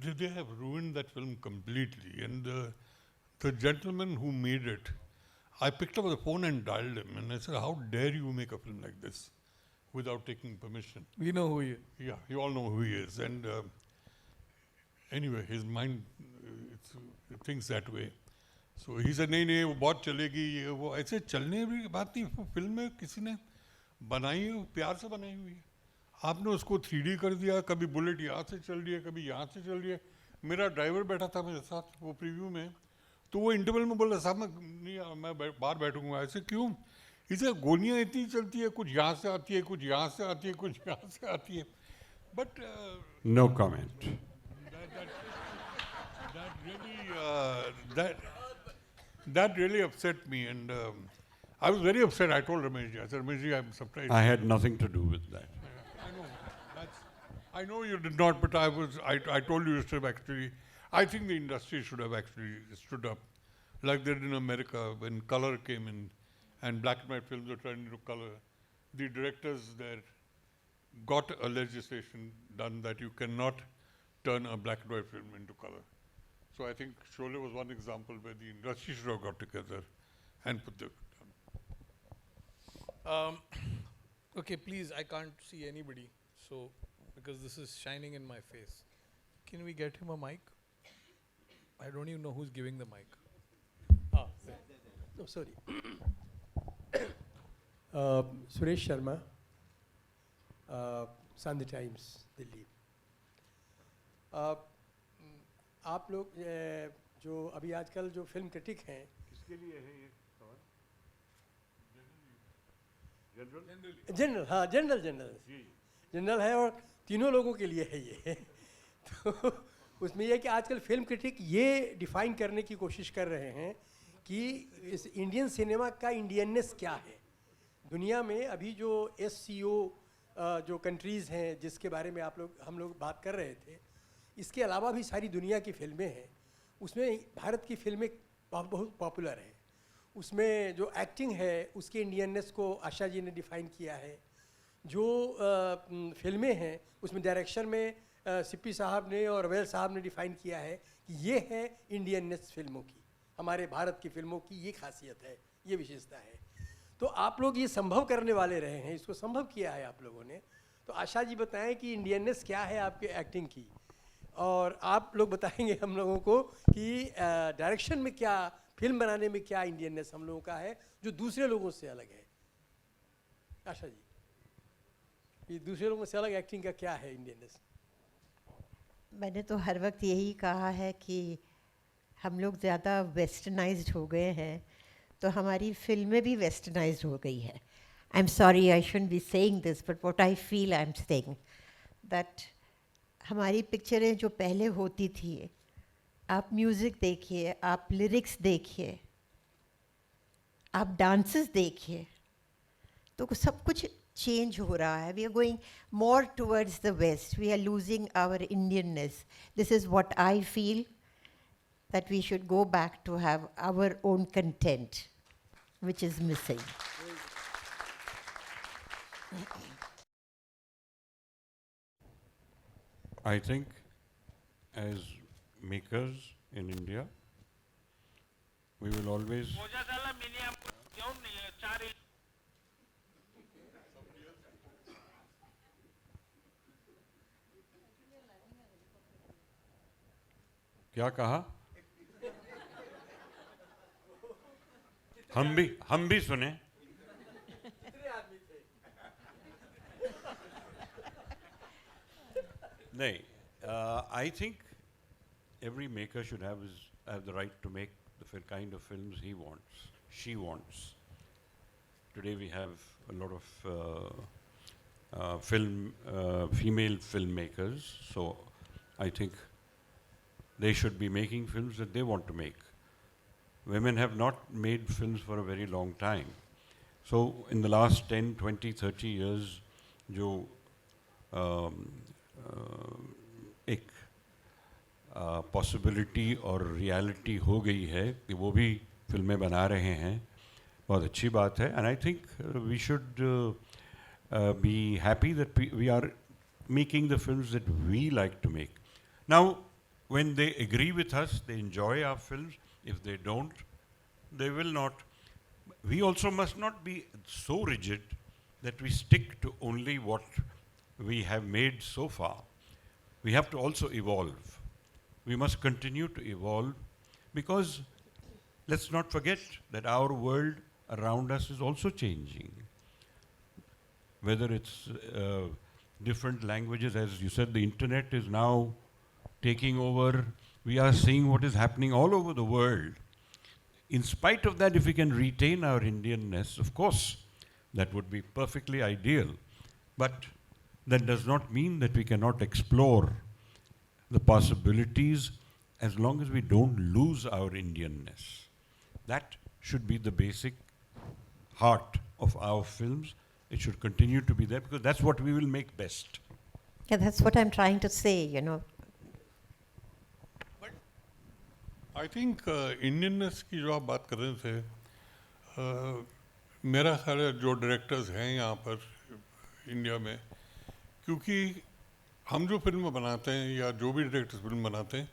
they have ruined that film completely. And the gentleman who made it, I picked up the phone and dialed him, and I said, how dare you make a film like this without taking permission? We know who he is. Yeah, you all know who he is. And anyway, his mind it thinks that way. So he said, नहीं वो बहुत चलेगी ये वो ऐसे चलने की बात नहीं, फिल्म में किसी ने बनाई है, प्यार से बनाई हुई है. आपने उसको 3D कर दिया, कभी बुलेट यहाँ से चल रही है, कभी यहाँ से चल रही है. मेरा ड्राइवर बैठा था मेरे साथ वो प्रीव्यू में, तो वो इंटरवल में बोला साहब मैं बाहर बैठूंगा. ऐसे क्यों? इसे गोलियाँ इतनी चलती है, कुछ यहाँ से आती है, कुछ यहाँ से आती है, कुछ यहाँ से आती है. But No comment. that really upset me, and I was very upset. I told Ramesh ji, I said, Ramesh ji, I'm surprised. I had nothing to do with that. I know. I know you did not, but I told you should have actually. I think the industry should have actually stood up, like they did in America when color came in, and black and white films were turned into color. The directors there got a legislation done that you cannot turn a black and white film into color. So I think Sholay was one example where the industry should have got together and put the Okay, please, I can't see anybody, so because this is shining in my face. Can we get him a mic? I don't even know who's giving the mic. There. No, sorry. Suresh Sharma, Sunday Times, Delhi. आप लोग जो अभी आजकल जो film critic हैं, किसके लिए है ये सवाल? जनरल, हाँ जनरल है और तीनों लोगों के लिए है ये. तो उसमें यह कि आजकल फिल्म क्रिटिक ये डिफाइन करने की कोशिश कर रहे हैं कि इस इंडियन सिनेमा का इंडियननेस क्या है. दुनिया में अभी जो SCO जो कंट्रीज़ हैं जिसके बारे में हम लोग बात कर रहे थे, इसके अलावा भी सारी दुनिया की फिल्में हैं. उसमें भारत की फिल्में बहुत पॉपुलर हैं. उसमें जो एक्टिंग है उसके इंडियननेस को आशा जी ने डिफ़ाइन किया है. जो फिल्में हैं उसमें डायरेक्शन में सिप्पी साहब ने और रवेल साहब ने डिफ़ाइन किया है कि ये है इंडियननेस फिल्मों की, हमारे भारत की फिल्मों की ये खासियत है, ये विशेषता है. तो आप लोग ये संभव करने वाले रहे हैं, इसको संभव किया है आप लोगों ने. तो आशा जी बताएं कि इंडियननेस क्या है आपके एक्टिंग की, और आप लोग बताएंगे हम लोगों को कि डायरेक्शन में क्या, फिल्म बनाने में क्या इंडियननेस हम लोगों का है जो दूसरे लोगों से अलग है. आशा जी, ये दूसरे लोगों से अलग एक्टिंग का क्या है इंडियननेस? मैंने तो हर वक्त यही कहा है कि हम लोग ज़्यादा वेस्टर्नाइज्ड हो गए हैं, तो हमारी फिल्में भी वेस्टर्नाइज्ड हो गई है. I am sorry, I shouldn't be saying this, but what I feel I am saying that हमारी पिक्चरें जो पहले होती थी, आप म्यूज़िक देखिए, आप लिरिक्स देखिए, आप डांसेस देखिए, तो सब कुछ चेंज हो रहा है. We are going more towards the west. We are losing our Indianness. This is what I feel, that we should go back to have our own content, which is missing. I think as makers in India, We will always. क्या कहा? हम भी सुने. नहीं, I think every maker should have the right to make the kind of films he wants, she wants. Today we have a lot of female filmmakers, so I think they should be making films that they want to make. Women have not made films for a very long time. So in the last 10, 20, 30 years, जो एक possibility और reality हो गई है कि वो भी फिल्में बना रहे हैं, बहुत अच्छी बात है. And I think we should be happy that we are making the films that we like to make. Now when they agree with us, they enjoy our films. If they don't, they will not. We also must not be so rigid that we stick to only what we have made so far. We have to also evolve. We must continue to evolve because let's not forget that our world around us is also changing. Whether it's different languages, as you said, the internet is now taking over. We are seeing what is happening all over the world. In spite of that, if we can retain our Indianness, of course, that would be perfectly ideal. But that does not mean that we cannot explore the possibilities as long as we don't lose our Indianness. That should be the basic heart of our films. It should continue to be there because that's what we will make best. Yeah, that's what I'm trying to say, you know. I think Indianness की जो आप बात कर रहे थे, मेरा ख्याल है जो डायरेक्टर्स हैं यहाँ पर इंडिया में, क्योंकि हम जो फिल्म बनाते हैं या जो भी डायरेक्टर्स फिल्म बनाते हैं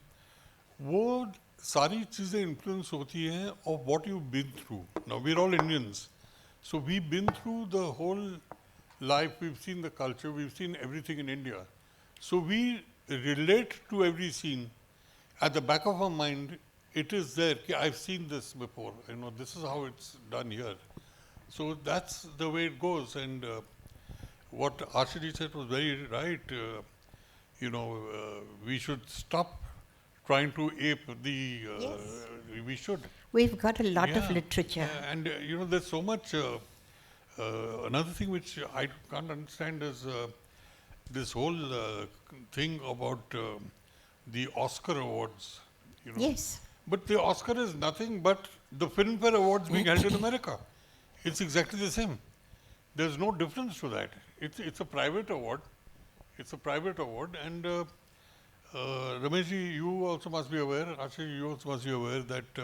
वो सारी चीज़ें इन्फ्लुएंस होती हैं of what you been through. Now we are all Indians, so we been through the whole life, we have seen the culture, we have seen everything in India, so we relate to every scene. At the back of our mind, it is there. I've seen this before. You know, this is how it's done here. So that's the way it goes. And what Asha said was very right. We should stop trying to ape the. Yes. We should. We've got a lot of literature. And there's so much. Another thing which I can't understand is this whole thing about. The Oscar Awards, Yes. But the Oscar is nothing but the Filmfare Awards being held in America. It's exactly the same. There's no difference to that. It's a private award. It's a private award. And Ramesh, you also must be aware, Asha, you also must be aware that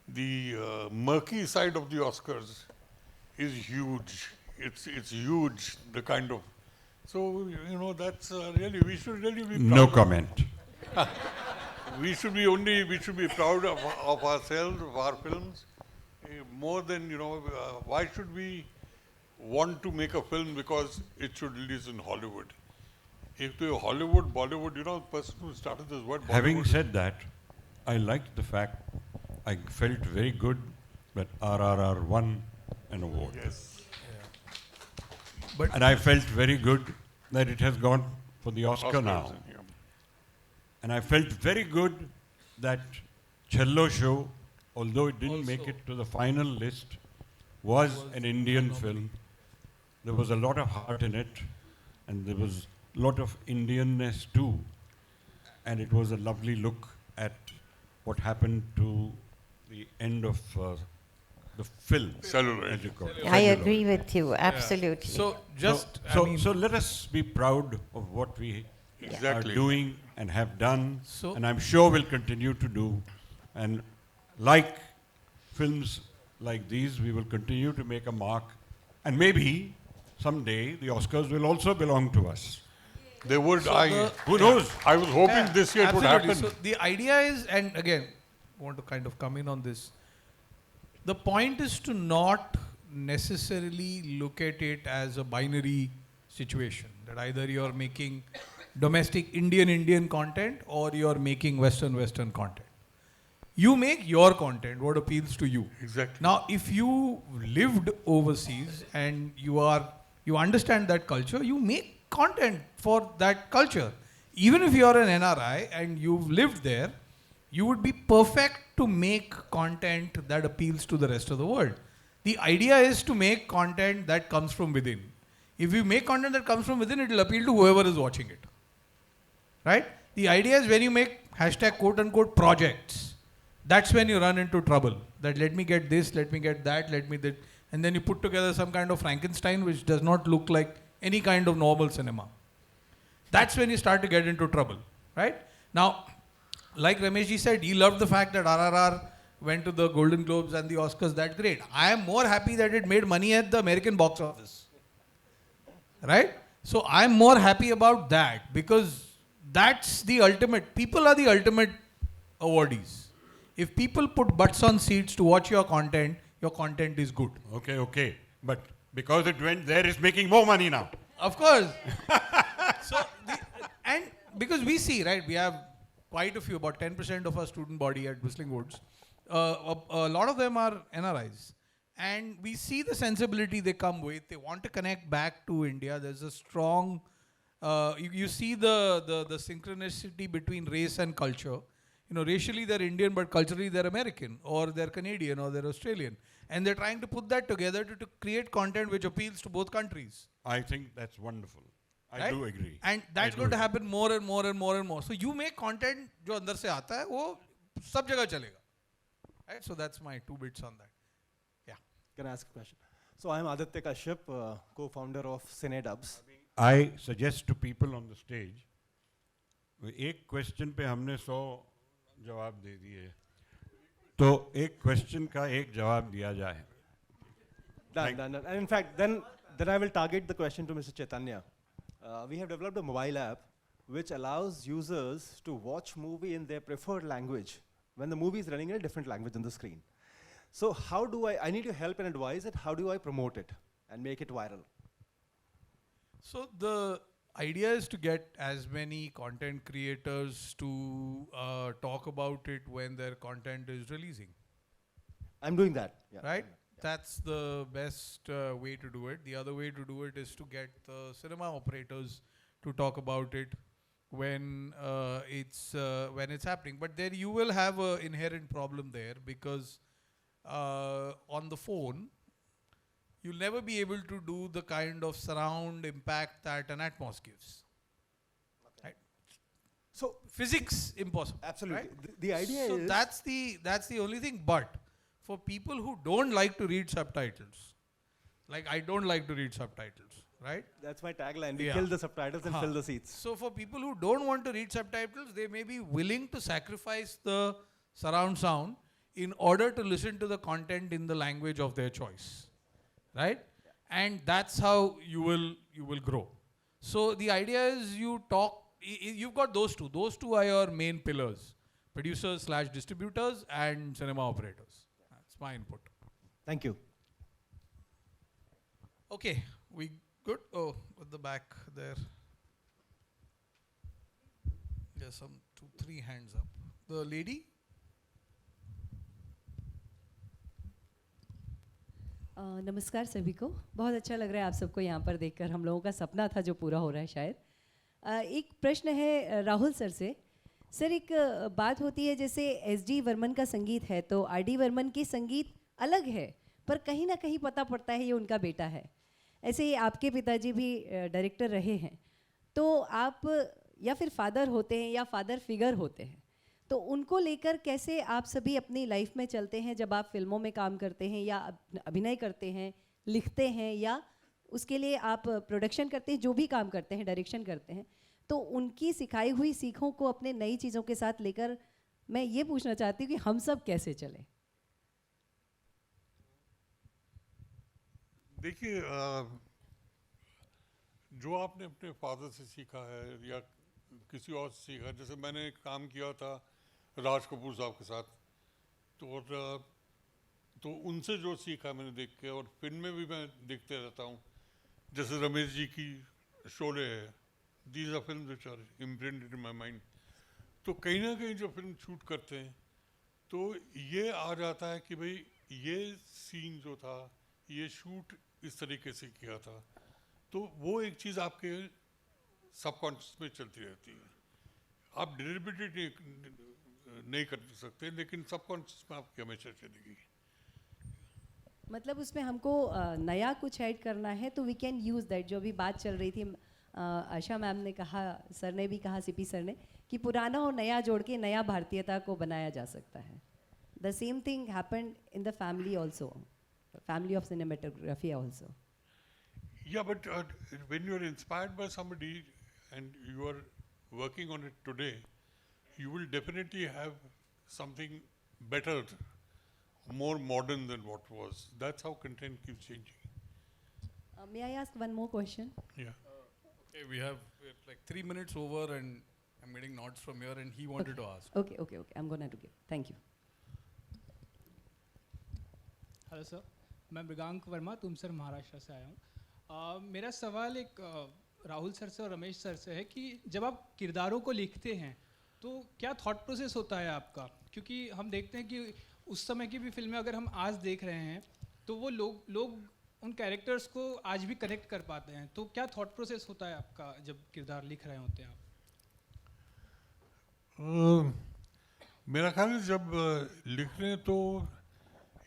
the murky side of the Oscars is huge. It's huge, the kind of. So, that's really, we should really be proud. No comment. We should be proud of ourselves, of our films, more than, why should we want to make a film because it should release in Hollywood? If the Hollywood, Bollywood, the person who started this word, Bollywood. Having said that, I liked the fact, I felt very good that RRR won an award. Yes. And I felt very good that it has gone for the Oscar now. Yeah. And I felt very good that Cello Show, although it didn't make it to the final list, was an Indian film. There was a lot of heart in it, and there was a lot of Indianness too. And it was a lovely look at what happened to the end of the film. Celluloid. as you call it. I agree with you, absolutely. So just So let us be proud of what we Exactly. are doing and have done, So- and I'm sure will continue to do. And like films like these, we will continue to make a mark. And maybe someday the Oscars will also belong to us. They would, Who knows? I was hoping this year it would absolutely. happen. So the idea is, and again, want to kind of come in on this. The point is to not necessarily look at it as a binary situation, that either you're making domestic Indian content or you're making Western content. You make your content, what appeals to you. Exactly. Now, if you lived overseas and you understand that culture, you make content for that culture. Even if you're an NRI and you've lived there, you would be perfect to make content that appeals to the rest of the world. The idea is to make content that comes from within. If you make content that comes from within, it will appeal to whoever is watching it. Right? The idea is when you make hashtag quote unquote projects, that's when you run into trouble. That let me get this, let me get that, let me that. And then you put together some kind of Frankenstein which does not look like any kind of normal cinema. That's when you start to get into trouble. Right? Now, like Ramesh ji said, he loved the fact that RRR went to the Golden Globes and the Oscars. That's great. I am more happy that it made money at the American box office. Right? So I'm more happy about that because that's the ultimate. People are the ultimate awardees. If people put butts on seats to watch your content is good. Okay. But because it went there, it's making more money now. Of course. And because we see, right, we have quite a few, about 10% of our student body at Whistling Woods. A lot of them are NRIs. And we see the sensibility they come with. They want to connect back to India. There's a strong, you see the synchronicity between race and culture. You know, racially they're Indian, but culturally they're American, or they're Canadian, or they're Australian. And they're trying to put that together to create content which appeals to both countries. I think that's wonderful. I Right? do agree. And that's going to happen more and more and more and more. So you make content जो अंदर से आता है वो सब जगह चलेगा. Right? So that's my 2 bits on that. Yeah. Can I ask a question? So I'm Aditya Kashyap, co-founder of CineDubs. I suggest to people on the stage, एक क्वेश्चन पे हमने 100 जवाब दे दिए, तो एक क्वेश्चन का एक जवाब दिया जाए. Done. And in fact, then I will target the question to Mr. Chaitanya. We have developed a mobile app which allows users to watch movie in their preferred language when the movie is running in a different language on the screen. So how do I need your help and advice that how do I promote it and make it viral? So the idea is to get as many content creators to talk about it when their content is releasing. I'm doing that. Yeah. Right? That's the best way to do it. The other way to do it is to get the cinema operators to talk about it when it's happening. But there you will have an inherent problem there because on the phone, you'll never be able to do the kind of surround impact that an Atmos gives. Okay. Right? So Physics impossible. absolutely. Right? The idea So is that's the only thing. But for people who don't like to read subtitles, like I don't like to read subtitles, right? that's my tagline. We Yeah. kill the subtitles and fill the seats. So for people who don't want to read subtitles, they may be willing to sacrifice the surround sound in order to listen to the content in the language of their choice, right? And that's how you will grow. So the idea is you've got those two. Those two are your main pillars: producers/distributors and cinema operators. That's my input. Thank you. Okay, we good? Oh, at the back there. There's some 2-3 hands up. The lady? नमस्कार सभी को. बहुत अच्छा लग रहा है आप सबको यहाँ पर देखकर. हम लोगों का सपना था जो पूरा हो रहा है शायद. एक प्रश्न है राहुल सर से. सर एक बात होती है जैसे एस.डी. वर्मन का संगीत है तो आर.डी. वर्मन की संगीत अलग है पर कहीं ना कहीं पता पड़ता है ये उनका बेटा है. ऐसे ही आपके पिताजी भी डायरेक्टर रहे हैं तो आप या फिर फादर होते हैं या फादर फिगर होते हैं तो उनको लेकर कैसे आप सभी अपनी लाइफ में चलते हैं जब आप फिल्मों में काम करते हैं या अभिनय करते हैं, लिखते हैं या उसके लिए आप प्रोडक्शन करते हैं, जो भी काम करते हैं, डायरेक्शन करते हैं, तो उनकी सिखाई हुई सीखों को अपने नई चीज़ों के साथ लेकर मैं ये पूछना चाहती हूँ कि हम सब कैसे चलें. देखिए जो आपने अपने फादर से सीखा है या किसी और से सीखा, जैसे मैंने काम किया था राज कपूर साहब के साथ, तो तो उनसे जो सीखा मैंने देख के, और फिल्म में भी मैं देखते रहता हूँ, जैसे रमेश जी की शोले है, these are film which are imprinted in my mind. तो कहीं ना कहीं जो फिल्म शूट करते हैं तो ये आ जाता है कि भाई ये सीन जो था, ये शूट इस तरीके से किया था, तो वो एक चीज़ आपके सबकॉन्शियस में चलती रहती है। आप डिलिबरेटली नहीं कर सकते, लेकिन सबकॉन्शियस में आपकी हमेशा चलेगी। मतलब उसमें हमको नया कुछ ऐड करना है तो वी कैन यूज़ दैट। जो अभी बात चल रही थी, आशा मैम ने कहा, सर ने भी कहा, सीपी सर ने, कि पुराना और नया जोड़ के नया भारतीयता को बनाया जा सकता है। The same thing happened in the family also, family of cinematography also. Yeah, but when you are inspired by somebody and you are working on it today, you will definitely have something better, more modern than what was. That's how content keeps changing. May I ask one more question? Yeah. Okay, we have like 3 minutes over and I'm getting nods from here and he wanted to ask. Okay, I'm going to give. Thank you. Hello sir, मैं मृगांक वर्मा तुमसर महाराष्ट्र से आया हूँ। मेरा सवाल एक Rahul sir से और Ramesh sir से है कि जब आप किरदारों को लिखते हैं तो क्या थॉट प्रोसेस होता है आपका? क्योंकि हम देखते हैं कि उस समय की भी फिल्में अगर हम आज देख रहे हैं तो वो लोग उन कैरेक्टर्स को आज भी कनेक्ट कर पाते हैं, तो क्या थॉट प्रोसेस होता है आपका जब किरदार लिख रहे होते हैं आप? मेरा ख्याल है जब लिख रहे हैं तो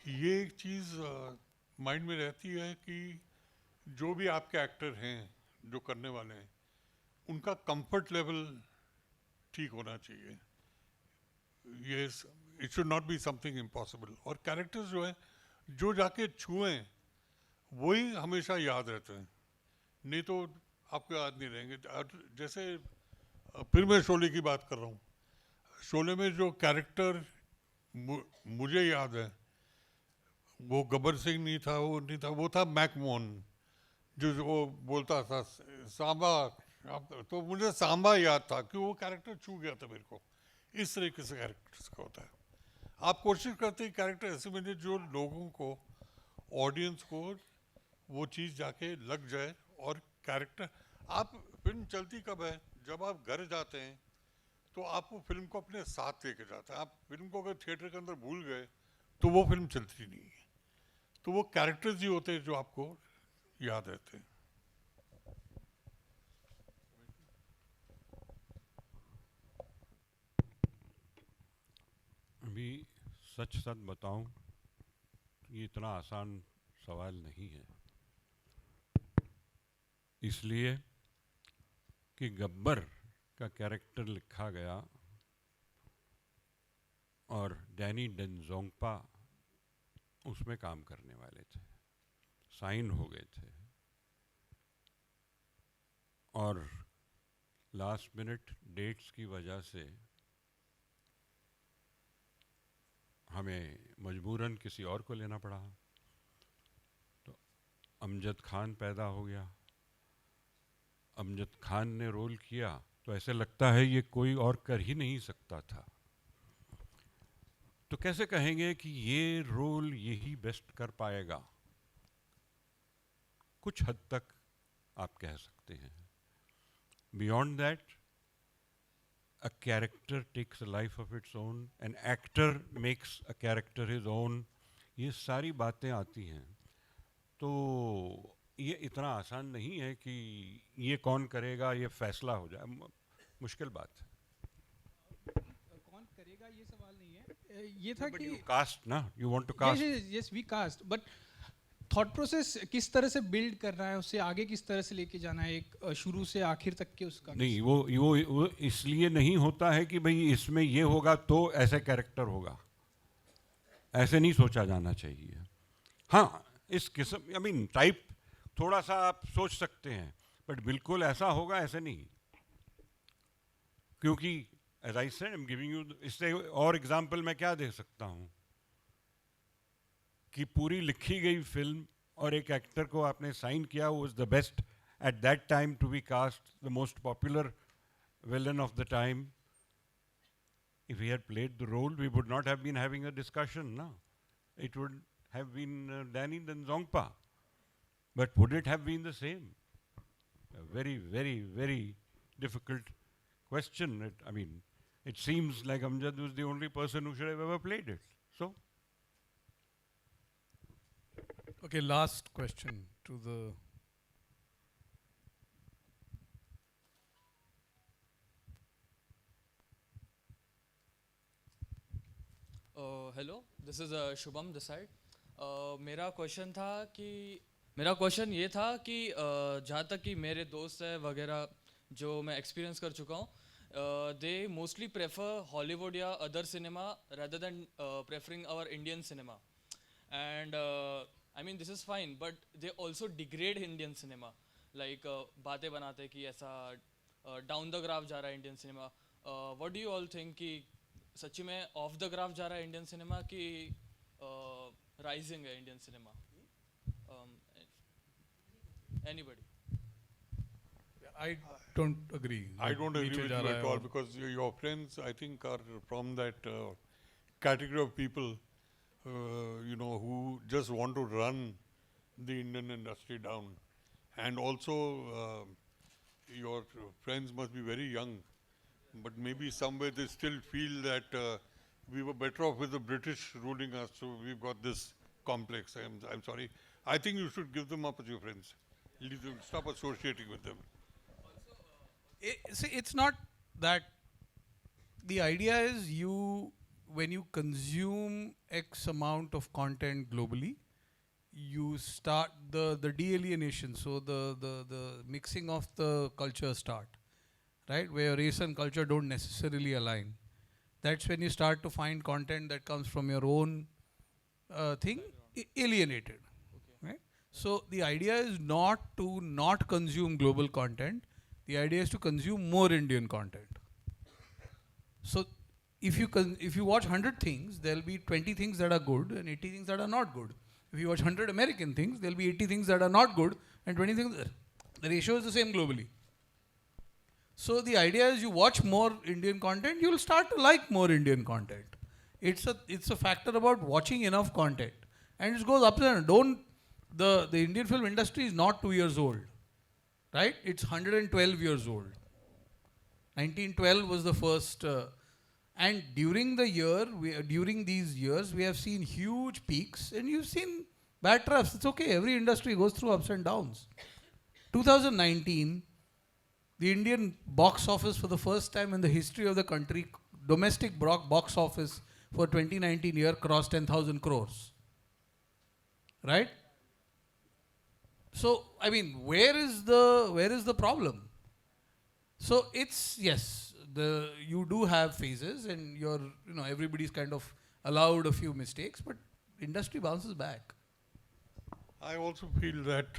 ये एक चीज़ माइंड में रहती है कि जो भी आपके एक्टर हैं, जो करने वाले हैं, उनका कंफर्ट लेवल ठीक होना चाहिए। ये it should not be something impossible. और कैरेक्टर्स जो है, जो जाके छुएं वही हमेशा याद रहते हैं, नहीं तो आपको याद नहीं रहेंगे। जैसे फिर मैं शोले की बात कर रहा हूँ, शोले में जो कैरेक्टर मुझे याद है, वो गब्बर सिंह नहीं था, वो था मैकमोहन, जो वो बोलता था सांबा। तो मुझे सांबा याद था कि वो कैरेक्टर छू गया था मेरे को। इस तरीके से कैरेक्टर्स का होता है। आप कोशिश करते हैं कैरेक्टर ऐसे मिले जो लोगों को, ऑडियंस को वो चीज़ जाके लग जाए। और कैरेक्टर, आप फिल्म चलती कब है? जब आप घर जाते हैं तो आप वो फिल्म को अपने साथ लेके जाते हैं। आप फिल्म को अगर थिएटर के अंदर भूल गए तो वो फिल्म चलती नहीं है। तो वो कैरेक्टर्स ही होते हैं जो आपको याद रहते हैं। अभी सच बताऊं, ये इतना आसान सवाल नहीं है, इसलिए कि गब्बर का कैरेक्टर लिखा गया और डैनी डेंजोंगपा उसमें काम करने वाले थे, साइन हो गए थे, और लास्ट मिनट डेट्स की वजह से हमें मजबूरन किसी और को लेना पड़ा। तो अमजद खान पैदा हो गया। अमजद खान ने रोल किया तो ऐसे लगता है ये कोई और कर ही नहीं सकता था। तो कैसे कहेंगे कि ये रोल यही बेस्ट कर पाएगा? कुछ हद तक आप कह सकते हैं। Beyond that, a character takes a life of its own, an actor makes a character his own, ये सारी बातें आती हैं। तो ये इतना आसान नहीं है कि ये कौन करेगा, ये फैसला हो जाए, मुश्किल बात है। कौन करेगा ये सवाल नहीं है, ये था कि कास्ट ना, you want to cast. Yes we cast, but thought process किस तरह से बिल्ड कर रहा है, उससे आगे किस तरह से लेके जाना है, एक शुरू से आखिर तक के उसका नहीं, वो इसलिए नहीं होता है कि भाई इसमें ये होगा तो ऐसे कैरेक्टर होगा, ऐसे नहीं सोचा जाना चाहिए। हाँ, इस किस्म, आई मीन टाइप थोड़ा सा आप सोच सकते हैं, बट बिल्कुल ऐसा होगा ऐसे नहीं। क्योंकि as I said, I am giving you, इससे और एग्जाम्पल मैं क्या दे सकता हूँ कि पूरी लिखी गई फिल्म और एक एक्टर को आपने साइन किया, वो is the best at that time to be cast, the most popular villain of the time. If he had played the role, we would not have been having a discussion ना, it would have been Danny than Zongpa. But would it have been the same? A very, very, very difficult question. It seems like Amjad was the only person who should have ever played it. So, Okay, last question to the. Hello this is Shubham this side मेरा question था कि मेरा question ये था कि जहाँ तक कि मेरे दोस्त है वगैरह जो मैं एक्सपीरियंस कर चुका हूँ दे मोस्टली प्रेफर हॉलीवुड या other cinema rather than preferring our Indian cinema and I mean this is fine but they also degrade Indian cinema like बातें बनाते कि ऐसा डाउन द ग्राफ जा रहा है Indian cinema what do you all think कि सच्ची में ऑफ द ग्राफ जा रहा है इंडियन सिनेमा कि राइजिंग है Indian cinema anybody I don't agree. I don't agree नीचे with जा you रहा at है all और- because your friends, I think, are from that category of people, who just want to run the Indian industry down. And also, your friends must be very young, but maybe somewhere they still feel that we were better off with the British ruling us, so we've got this complex. I'm sorry. I think you should give them up as your friends. Leave them, stop associating with them. See, it's not that. The idea is when you consume X amount of content globally, you start the de-alienation. So the mixing of the culture start, right? Where race and culture don't necessarily align. That's when you start to find content that comes from your own thing alienated, right? So the idea is not to not consume global content. The idea is to consume more Indian content. So if you watch 100 things, there'll be 20 things that are good and 80 things that are not good. If you watch 100 American things, there'll be 80 things that are not good and 20 things. The ratio is the same globally. So the idea is you watch more Indian content, you'll start to like more Indian content. It's a factor about watching enough content, and it goes up and down. The Indian film industry is not 2 years old, right? It's 112 years old. 1912 was the first, and during these years, we have seen huge peaks, and you've seen bad troughs. It's okay. Every industry goes through ups and downs. 2019, the Indian box office for the first time in the history of the country, domestic box office for 2019 year crossed 10,000 crores. Right? So, I mean, where is the problem? So it's, yes, you do have phases and everybody's kind of allowed a few mistakes, but industry bounces back. I also feel that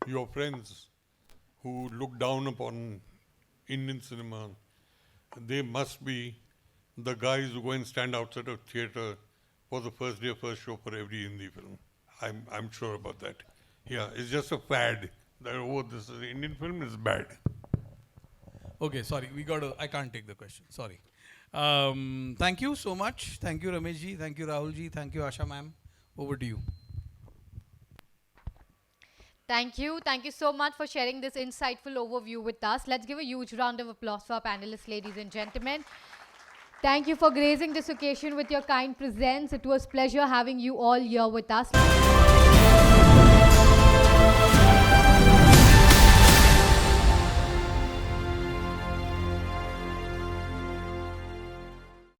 your friends who look down upon Indian cinema, they must be the guys who go and stand outside a theatre for the first day, first show for every Hindi film. I'm sure about that. Yeah, it's just a fad that, this is Indian film is bad. Okay, sorry, I can't take the question, sorry. Thank you so much. Thank you, Ramesh ji. Thank you, Rahul ji. Thank you, Asha ma'am. Over to you. Thank you. Thank you so much for sharing this insightful overview with us. Let's give a huge round of applause for our panelists, ladies and gentlemen. Thank you for gracing this occasion with your kind presence. It was pleasure having you all here with us.